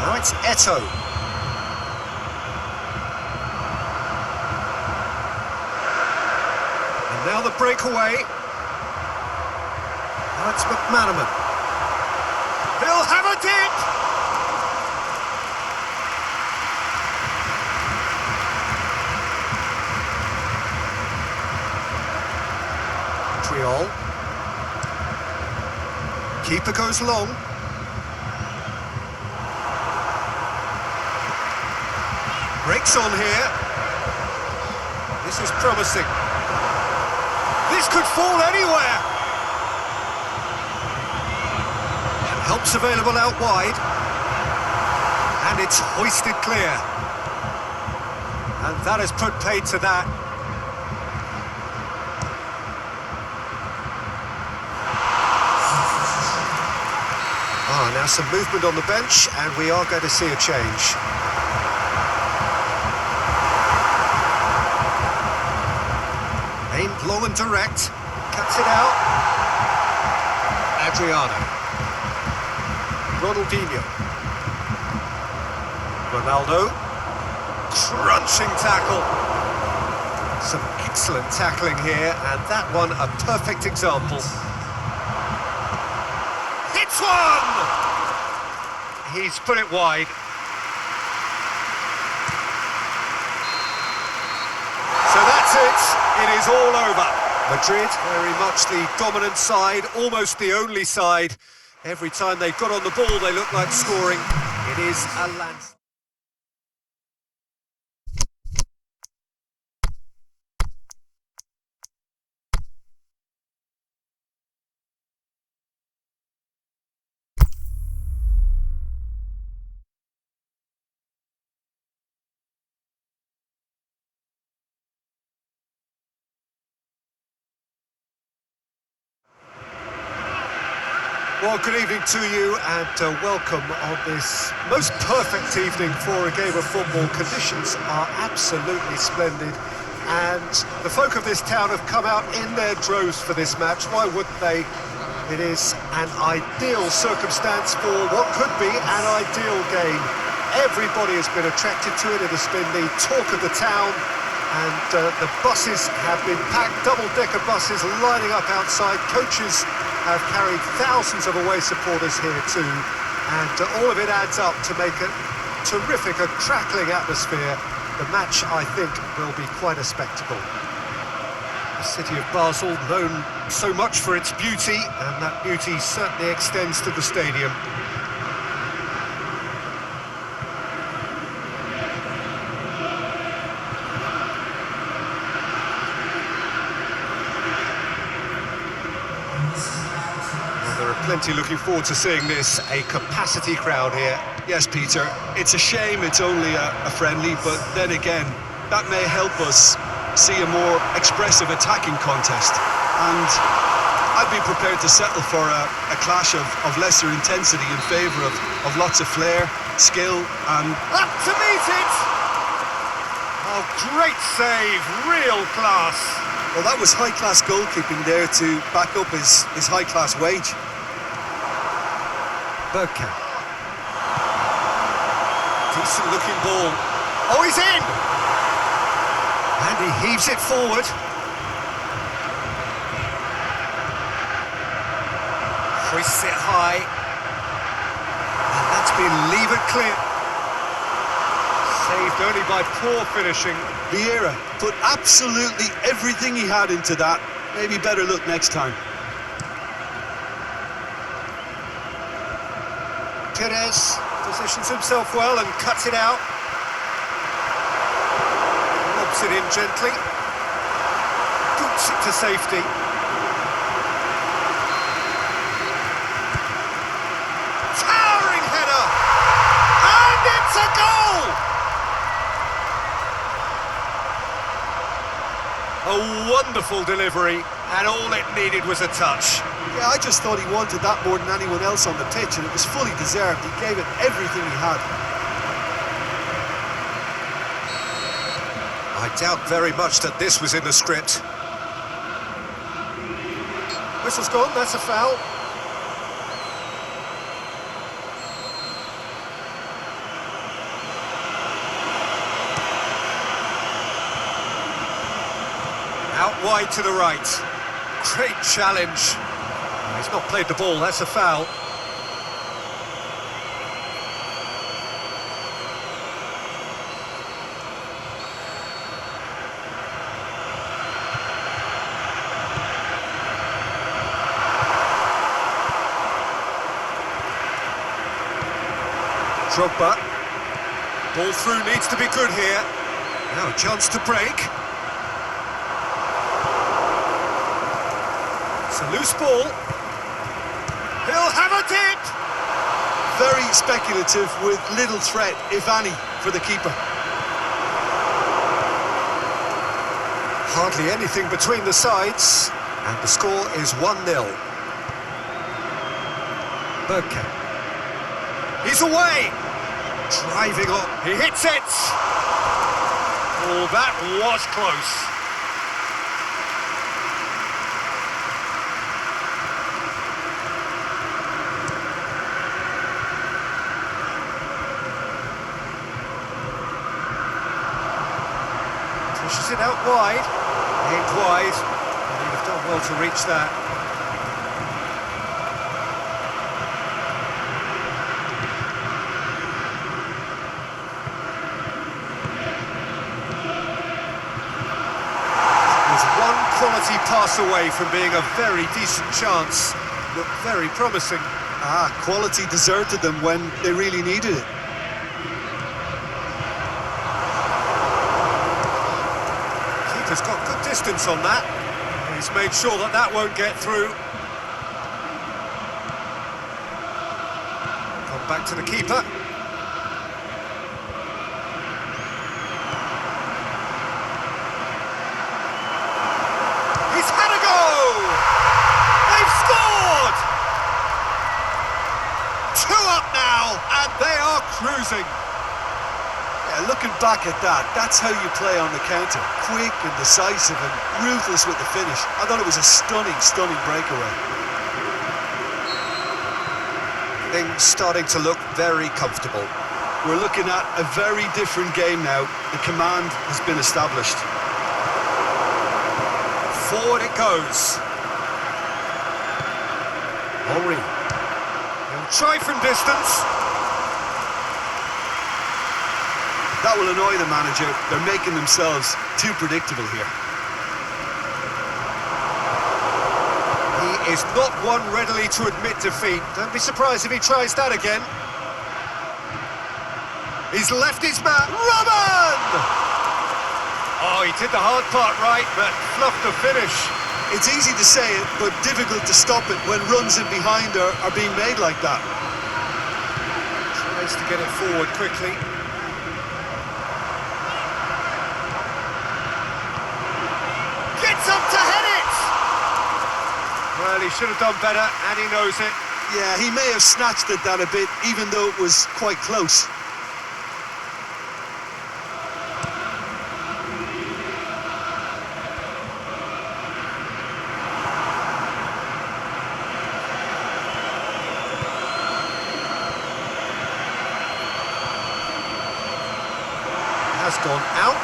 Now it's Eto'o. Now the breakaway. Now it's McManaman. He'll have a dip! Triol. Keeper goes long. Breaks on here. This is promising. This could fall anywhere. And help's available out wide. And it's hoisted clear. And that has put paid to that. Now some movement on the bench, and we are going to see a change. Aimed long and direct, cuts it out. Adriano. Ronaldinho. Ronaldo. Crunching tackle. Some excellent tackling here, and that one a perfect example. Hits one! He's put it wide. So that's it. It is all over. Madrid, very much the dominant side, almost the only side. Every time they've got on the ball, they look like scoring. It is a landslide. Well, good evening to you and welcome on this most perfect evening for a game of football. Conditions are absolutely splendid and the folk of this town have come out in their droves for this match. Why wouldn't they? It is an ideal circumstance for what could be an ideal game. Everybody has been attracted to it. It has been the talk of the town, and the buses have been packed, double-decker buses lining up outside. Coaches have carried thousands of away supporters here too, and all of it adds up to make a terrific, a crackling atmosphere. The match, I think, will be quite a spectacle. The city of Basel, known so much for its beauty, and that beauty certainly extends to the stadium. Plenty looking forward to seeing this, a capacity crowd here. Yes, Peter, it's a shame it's only a friendly, but then again, that may help us see a more expressive attacking contest. And I'd be prepared to settle for a clash of lesser intensity in favour of lots of flair, skill and... Up to meet it! Oh, great save, real class. Well, that was high-class goalkeeping there to back up his high-class wage. Bergkamp. Decent looking ball. Oh, he's in! And he heaves it forward. Hoists it high. And that's been levered clear. Saved only by poor finishing. Vieira put absolutely everything he had into that. Maybe better look next time. Perez positions himself well and cuts it out. Lobs it in gently. Boots it to safety. Towering header! And it's a goal! A wonderful delivery, and all it needed was a touch. Yeah, I just thought he wanted that more than anyone else on the pitch, and it was fully deserved. He gave it everything he had. I doubt very much that this was in the script. Whistle's gone, that's a foul. Out wide to the right. Great challenge. He's not played the ball, that's a foul. Drogba. Ball through needs to be good here. Now a chance to break. It's a loose ball. He'll have a dip! Very speculative with little threat, if any, for the keeper. Hardly anything between the sides, and the score is 1-0. Bergkamp. He's away! Driving on. He hits it! Oh, that was close. Pushes it out wide, aimed wide, and he'd have done well to reach that. Was one quality pass away from being a very decent chance. Looked very promising. Quality deserted them when they really needed it. He's got good distance on that. He's made sure that that won't get through. Come back to the keeper. He's had a go! They've scored! 2 up now, and they are cruising. Yeah, Yeah, looking back at that, that's how you play on the counter. Quick and decisive and ruthless with the finish. I thought it was a stunning, stunning breakaway. Things starting to look very comfortable. We're looking at a very different game now. The command has been established. Forward it goes. Henri. He'll try from distance. That will annoy the manager. They're making themselves too predictable here. He is not one readily to admit defeat. Don't be surprised if he tries that again. He's left his man. Robin! Oh, he did the hard part right, but fluffed the finish. It's easy to say it, but difficult to stop it when runs in behind are being made like that. Tries to get it forward quickly. Gets up to head it! Well, he should have done better, and he knows it. Yeah, he may have snatched at that a bit, even though it was quite close. Has gone out.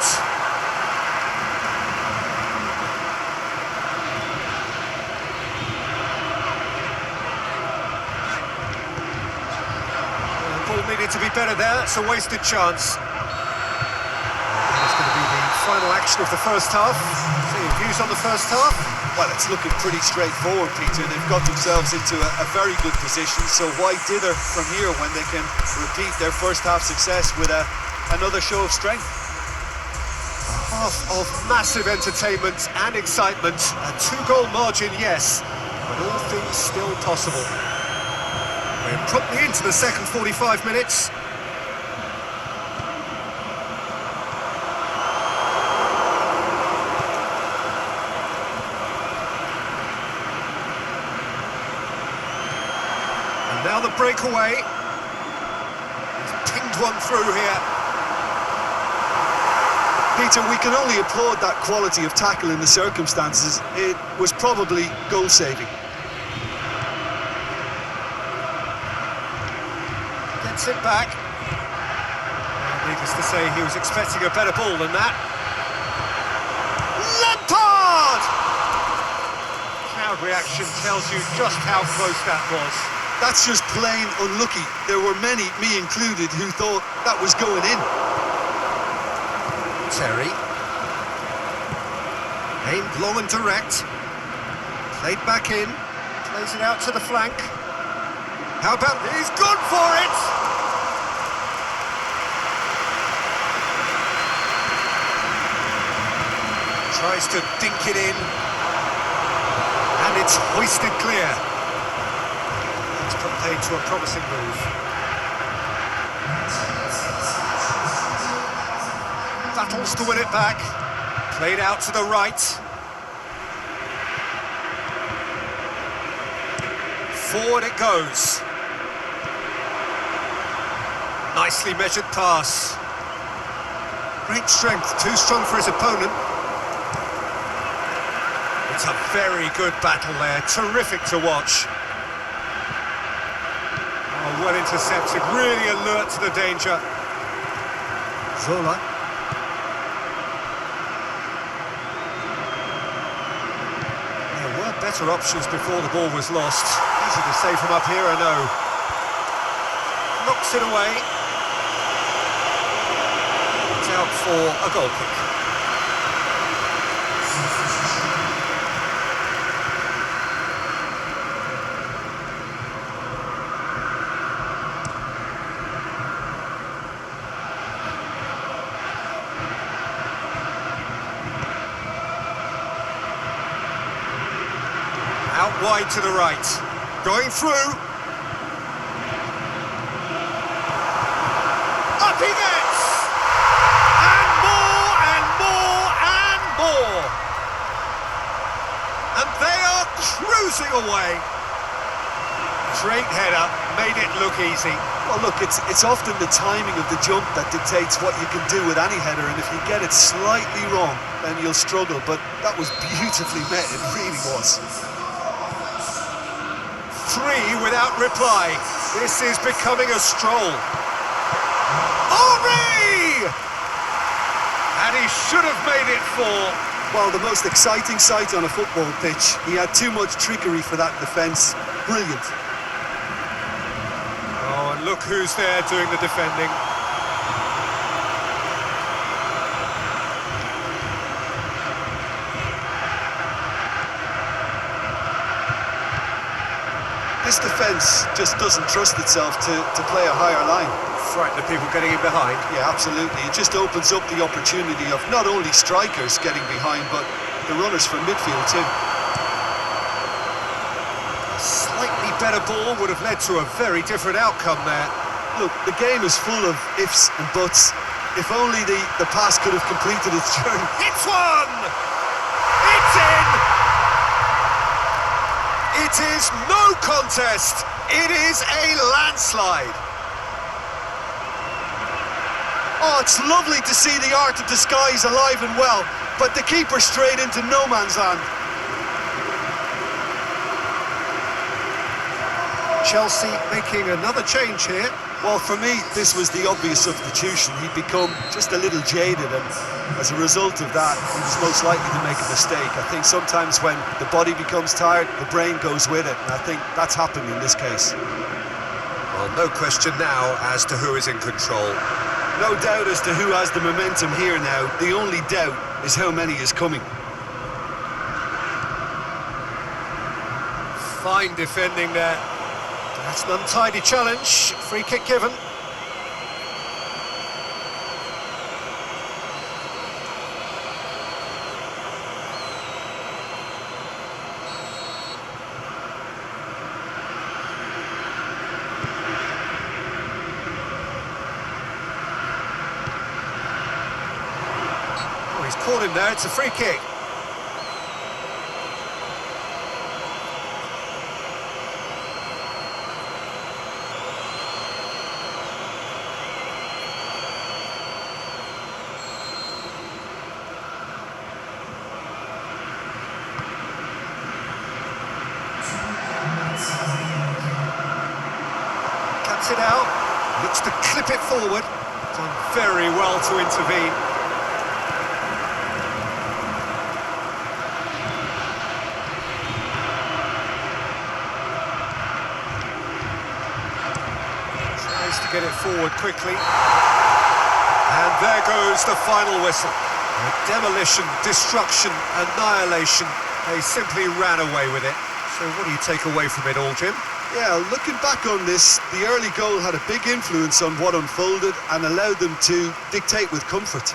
The ball needed to be better there. It's a wasted chance. It's going to be the final action of the first half. So your views on the first half? Well, it's looking pretty straightforward, Peter. They've got themselves into a very good position, so why dither from here when they can repeat their first half success with another show of strength? Half of massive entertainment and excitement. A 2-goal margin, yes, but all things still possible. We're promptly into the second 45 minutes. And now the breakaway. He's pinged one through here. Peter, we can only applaud that quality of tackle in the circumstances. It was probably goal-saving. Gets it back. Needless to say, he was expecting a better ball than that. Lampard! Crowd reaction tells you just how close that was. That's just plain unlucky. There were many, me included, who thought that was going in. Terry. Aimed long and direct. Played back in. Plays it out to the flank. How about... He's gone for it! Tries to dink it in. And it's hoisted clear. It's put paid to a promising move. Battles to win it back. Played out to the right. Forward it goes. Nicely measured pass. Great strength, too strong for his opponent. It's a very good battle there, terrific to watch. Oh, well intercepted, really alert to the danger. Zola. Better options before the ball was lost. Easy to say from up here, I know. Knocks it away. It's out for a goal kick. Out wide to the right. Going through. Up he gets! And more and more and more. And they are cruising away. Great header, made it look easy. Well, look, it's often the timing of the jump that dictates what you can do with any header, and if you get it slightly wrong, then you'll struggle. But that was beautifully met, it really was. 3 without reply. This is becoming a stroll. Henry! And he should have made it 4. Well, the most exciting sight on a football pitch. He had too much trickery for that defence. Brilliant. Oh, and look who's there doing the defending. This defence just doesn't trust itself to play a higher line. Frighten the people getting in behind. Yeah, absolutely. It just opens up the opportunity of not only strikers getting behind, but the runners from midfield too. A slightly better ball would have led to a very different outcome there. Look, the game is full of ifs and buts. If only the pass could have completed its journey. It's one! It's in! It is no contest! It is a landslide! Oh, it's lovely to see the art of disguise alive and well, but the keeper straight into no man's land. Chelsea making another change here. Well, for me, this was the obvious substitution. He'd become just a little jaded, and as a result of that, he was most likely to make a mistake. I think sometimes when the body becomes tired, the brain goes with it, and I think that's happened in this case. Well, no question now as to who is in control. No doubt as to who has the momentum here now. The only doubt is how many is coming. Fine defending there. That's an untidy challenge. Free kick given. Oh, he's caught him there. It's a free kick. It out, looks to clip it forward. Done very well to intervene. Tries to get it forward quickly. And there goes the final whistle. Demolition, destruction, annihilation. They simply ran away with it. So what do you take away from it all, Jim? Yeah, looking back on this, the early goal had a big influence on what unfolded and allowed them to dictate with comfort.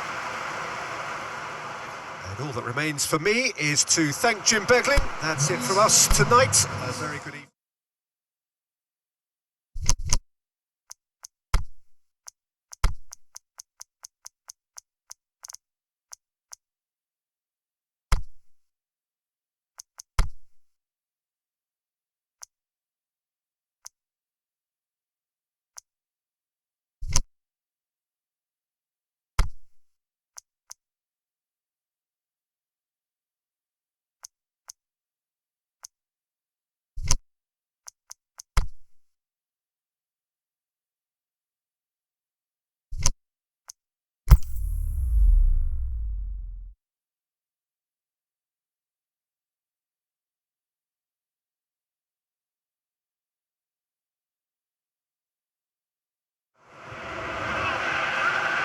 And all that remains for me is to thank Jim Beglin. That's it from us tonight. A very good evening.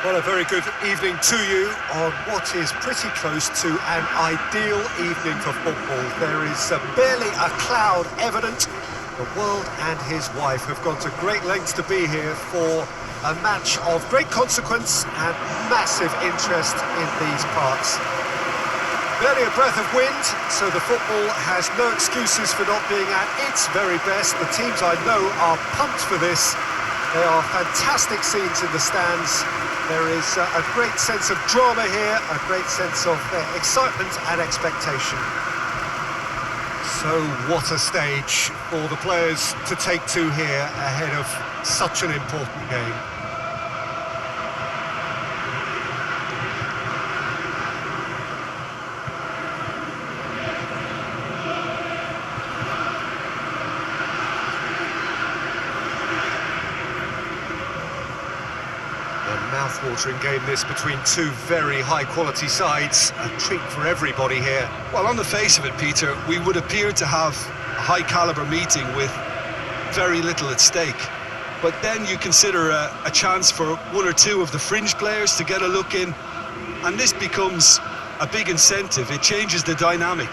Well, a very good evening to you on what is pretty close to an ideal evening for football. There is barely a cloud evident. The world and his wife have gone to great lengths to be here for a match of great consequence and massive interest in these parts. Barely a breath of wind, so the football has no excuses for not being at its very best. The teams I know are pumped for this. There are fantastic scenes in the stands. There is a great sense of drama here, a great sense of excitement and expectation. So what a stage for the players to take to here ahead of such an important game. Mouth-watering game this between two very high-quality sides. A treat for everybody here. Well, on the face of it, Peter, we would appear to have a high-caliber meeting with very little at stake. But then you consider a chance for one or two of the fringe players to get a look in, and this becomes a big incentive. It changes the dynamic.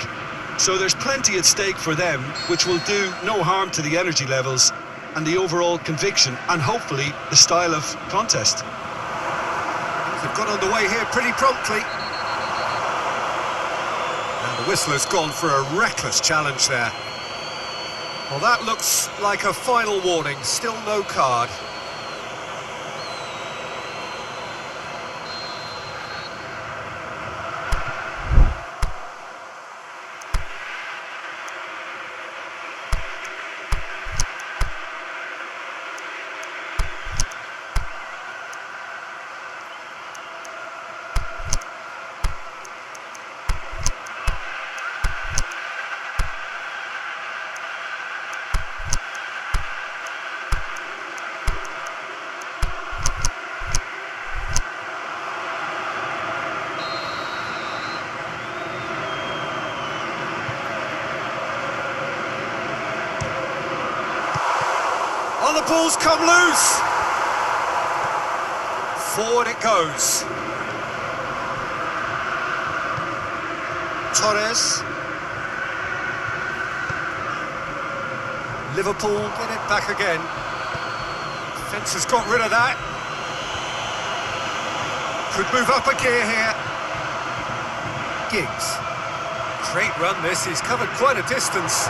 So there's plenty at stake for them, which will do no harm to the energy levels and the overall conviction, and hopefully the style of contest. They've got underway here pretty promptly. And the whistler's gone for a reckless challenge there. Well, that looks like a final warning. Still no card. Oh, the ball's come loose. Forward it goes. Torres. Liverpool get it back again. Defence has got rid of that. Could move up a gear here. Giggs. Great run this, he's covered quite a distance.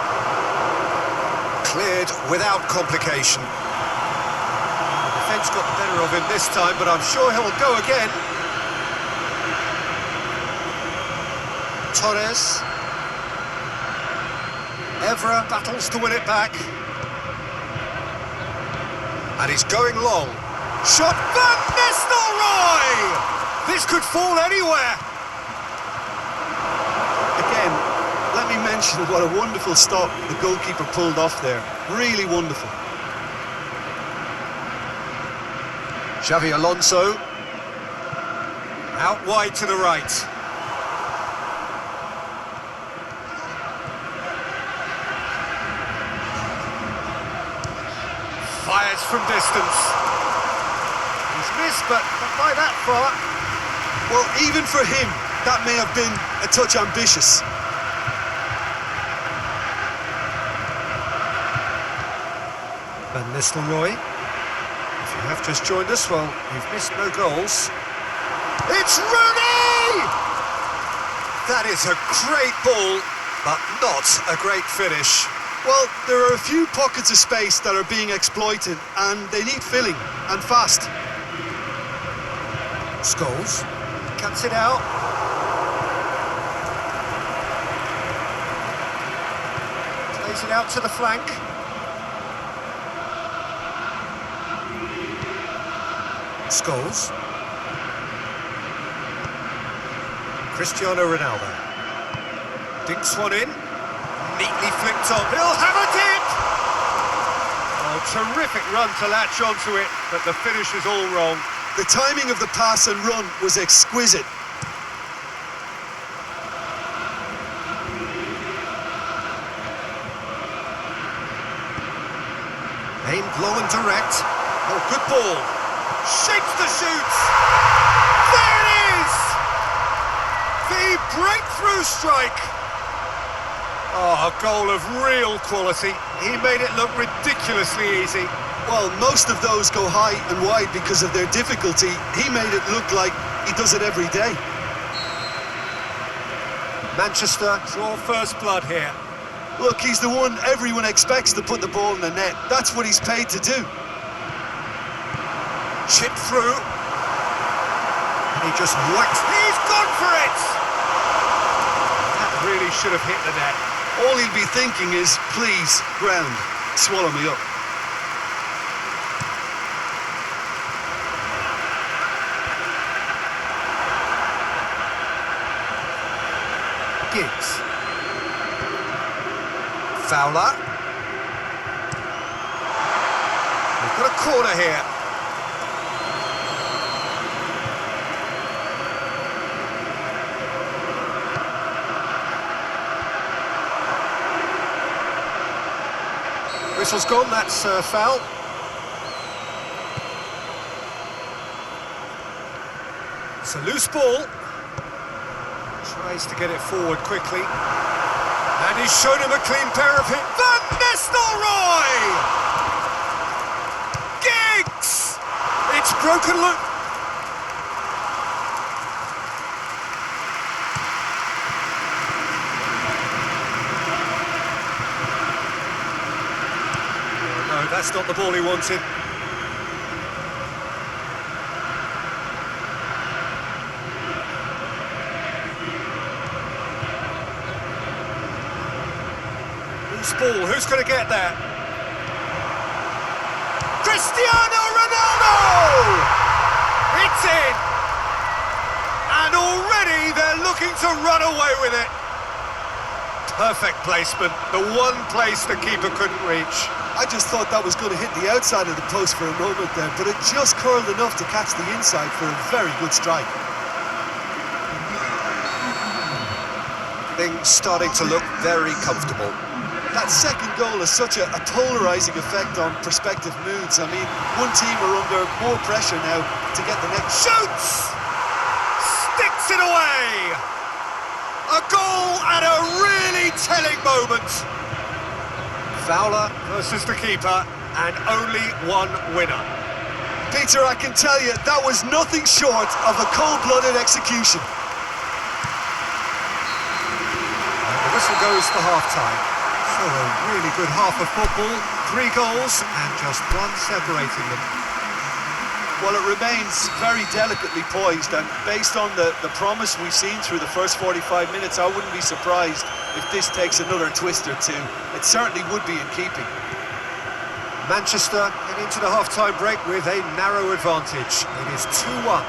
Cleared without complication. The defence got the better of him this time, but I'm sure he'll go again. Torres. Evra battles to win it back. And he's going long. Shot Van Nistelrooy! This could fall anywhere. Again, let me mention what a wonderful stop the goalkeeper pulled off there. Really wonderful. Xavi Alonso. Out wide to the right. Fires from distance. He's missed, but not by that far. Well, even for him, that may have been a touch ambitious. Van Nistelrooy. If you have just joined us, well, you've missed no goals. It's Rooney! That is a great ball, but not a great finish. Well, there are a few pockets of space that are being exploited, and they need filling, and fast. Scholes cuts it out. Plays it out to the flank. Scholes. Cristiano Ronaldo. Dinks one in. Neatly flicked on. He'll have a dip! Oh, terrific run to latch onto it, but the finish is all wrong. The timing of the pass and run was exquisite. Aimed low and direct. Oh, good ball. Shapes the shoots. There it is! The breakthrough strike. Oh, a goal of real quality. He made it look ridiculously easy. Well, most of those go high and wide because of their difficulty. He made it look like he does it every day. Manchester draw first blood here. Look, he's the one everyone expects to put the ball in the net. That's what he's paid to do. Chip through. And he just whacks. He's gone for it! That really should have hit the net. All he'll be thinking is, please, ground, swallow me up. Giggs. Fowler. We've got a corner here. Whistle's gone, that's foul. It's a loose ball. Tries to get it forward quickly. And he's shown him a clean pair of hits. Van Nistelrooy! Giggs! It's broken loose. No, that's not the ball he wanted. Ball, who's going to get that? Cristiano Ronaldo! It's in! And already they're looking to run away with it. Perfect placement, the one place the keeper couldn't reach. I just thought that was going to hit the outside of the post for a moment there, but it just curled enough to catch the inside for a very good strike. Things starting to look very comfortable. That second goal has such a polarising effect on prospective moods. I mean, one team are under more pressure now to get the next... Shoots! Sticks it away! A goal at a really telling moment. Fowler versus the keeper, and only one winner. Peter, I can tell you, that was nothing short of a cold-blooded execution. And the whistle goes for half-time. So a really good half of football, 3 goals and just one separating them. Well, it remains very delicately poised, and based on the promise we've seen through the first 45 minutes, I wouldn't be surprised if this takes another twist or two. It certainly would be in keeping. Manchester head into the half-time break with a narrow advantage. It is 2-1.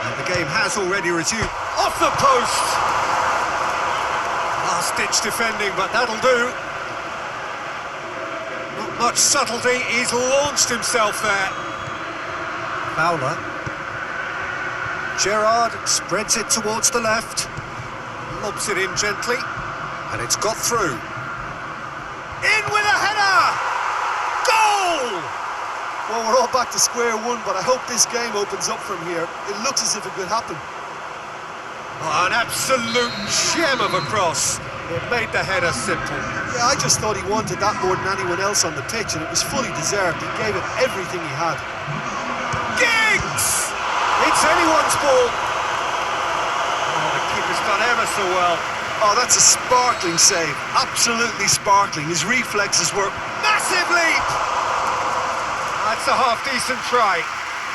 And the game has already resumed. Off the post! Last-ditch defending, but that'll do. Not much subtlety, he's launched himself there. Fowler. Gerrard spreads it towards the left. Lobs it in gently, and it's got through. In with a header! Goal! Well, we're all back to square one, but I hope this game opens up from here. It looks as if it could happen. Oh, an absolute gem of a cross. It made the header simple. Yeah, I just thought he wanted that more than anyone else on the pitch, and it was fully deserved. He gave it everything he had. Giggs! It's anyone's ball. Oh, the keeper's done ever so well. Oh, that's a sparkling save. Absolutely sparkling. His reflexes were... Massive leap! That's a half-decent try.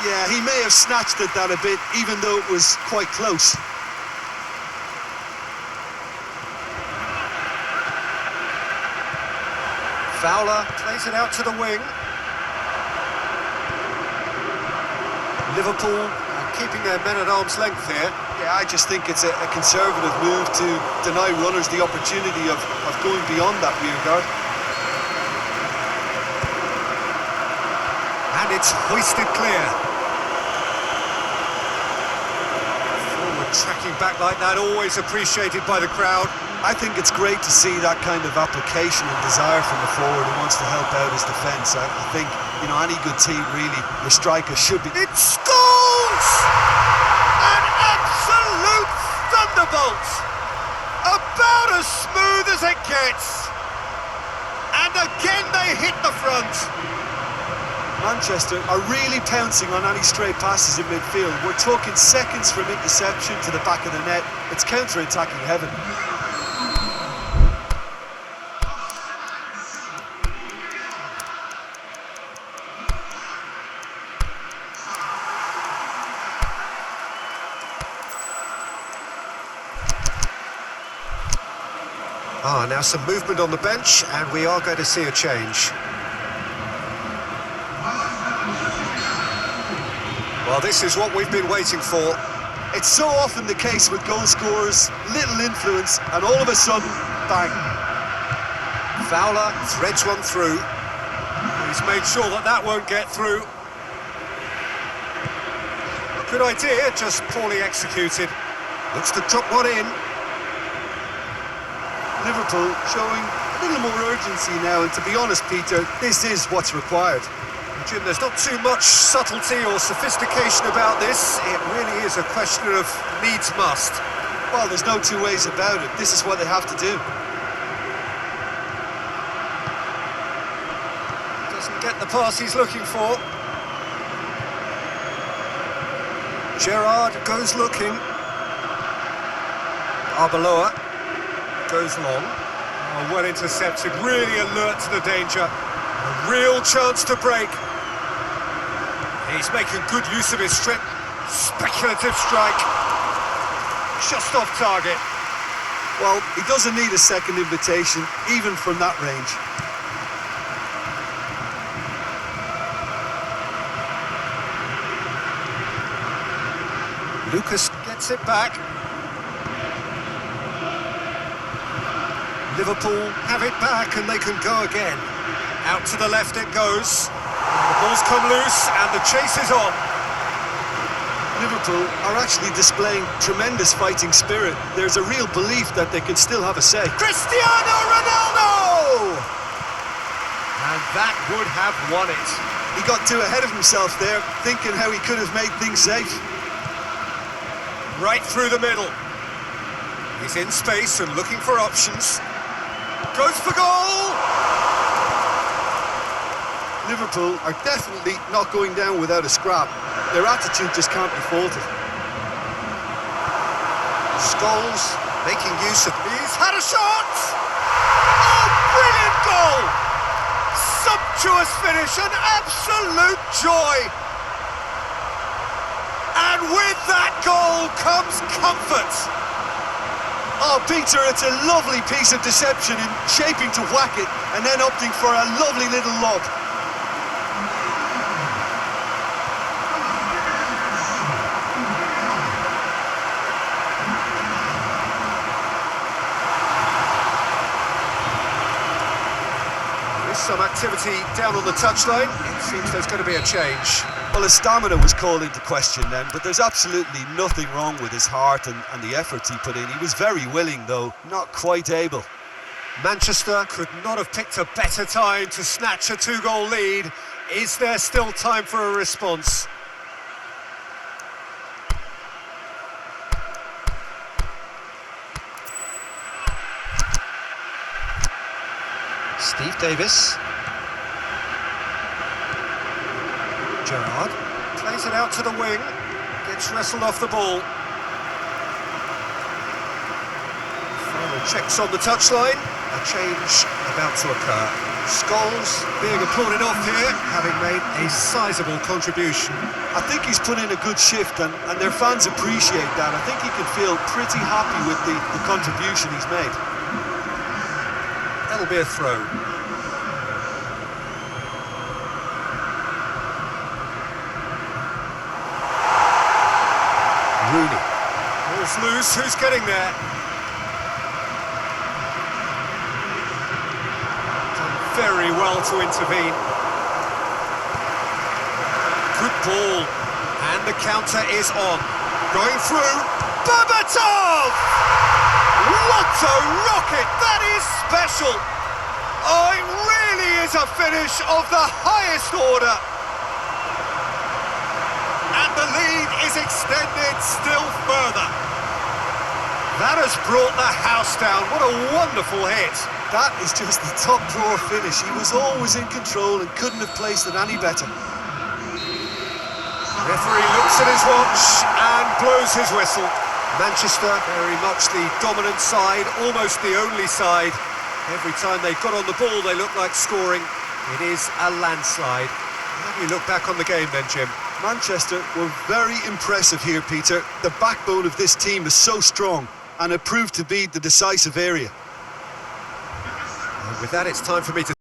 Yeah, he may have snatched at that a bit, even though it was quite close. Fowler plays it out to the wing. Liverpool keeping their men at arm's length here. Yeah, I just think it's a conservative move to deny runners the opportunity of going beyond that rear guard. And it's hoisted clear. Forward tracking back like that, always appreciated by the crowd. I think it's great to see that kind of application and desire from a forward who wants to help out his defence. I think, you know, any good team, really, your striker should be... It scores! An absolute thunderbolt! About as smooth as it gets. And again they hit the front. Manchester are really pouncing on any stray passes in midfield. We're talking seconds from interception to the back of the net. It's counter-attacking heaven. Now some movement on the bench, and we are going to see a change. Well, this is what we've been waiting for. It's so often the case with goal scorers, little influence, and all of a sudden, bang. Fowler threads one through. He's made sure that that won't get through. Good idea, just poorly executed. Looks to drop one in. Liverpool showing a little more urgency now, and to be honest, Peter, this is what's required. Jim, there's not too much subtlety or sophistication about this. It really is a question of needs must. Well, there's no two ways about it. This is what they have to do. Doesn't get the pass he's looking for. Gerrard goes looking. Arbeloa goes long. Oh, well intercepted, really alert to the danger. A real chance to break. He's making good use of his strength. Speculative strike. Just off target. Well, he doesn't need a second invitation, even from that range. Lucas gets it back. Liverpool have it back and they can go again. Out to the left it goes. The ball's come loose and the chase is on. Liverpool are actually displaying tremendous fighting spirit. There's a real belief that they can still have a say. Cristiano Ronaldo! And that would have won it. He got too ahead of himself there, thinking how he could have made things safe. Right through the middle. He's in space and looking for options. Goes for goal! Liverpool are definitely not going down without a scrap. Their attitude just can't be faulted. Scholes making use of... He's had a shot! Oh, brilliant goal! Sumptuous finish, an absolute joy! And with that goal comes comfort! Oh, Peter, it's a lovely piece of deception in shaping to whack it and then opting for a lovely little lob. Some activity down on the touchline. It seems there's going to be a change. Well, his stamina was called into question then, but there's absolutely nothing wrong with his heart and the efforts he put in. He was very willing, though, not quite able. Manchester could not have picked a better time to snatch a 2-goal lead. Is there still time for a response? Steve Davis. Gerrard plays it out to the wing. Gets wrestled off the ball. Final checks on the touchline. A change about to occur. Scholes being applauded off here, having made a sizable contribution. I think he's put in a good shift and their fans appreciate that. I think he can feel pretty happy with the contribution he's made. That'll be a throw. Rooney. Ball's loose, who's getting there? Done very well to intervene. Good ball. And the counter is on. Going through. Berbatov! What a rocket! That is special! Oh, it really is a finish of the highest order! And the lead is extended still further. That has brought the house down. What a wonderful hit. That is just the top drawer finish. He was always in control and couldn't have placed it any better. Referee looks at his watch and blows his whistle. Manchester, very much the dominant side, almost the only side. Every time they got on the ball, they look like scoring. It is a landslide. How do you look back on the game then, Jim? Manchester were very impressive here, Peter. The backbone of this team is so strong, and it proved to be the decisive area. With that, it's time for me to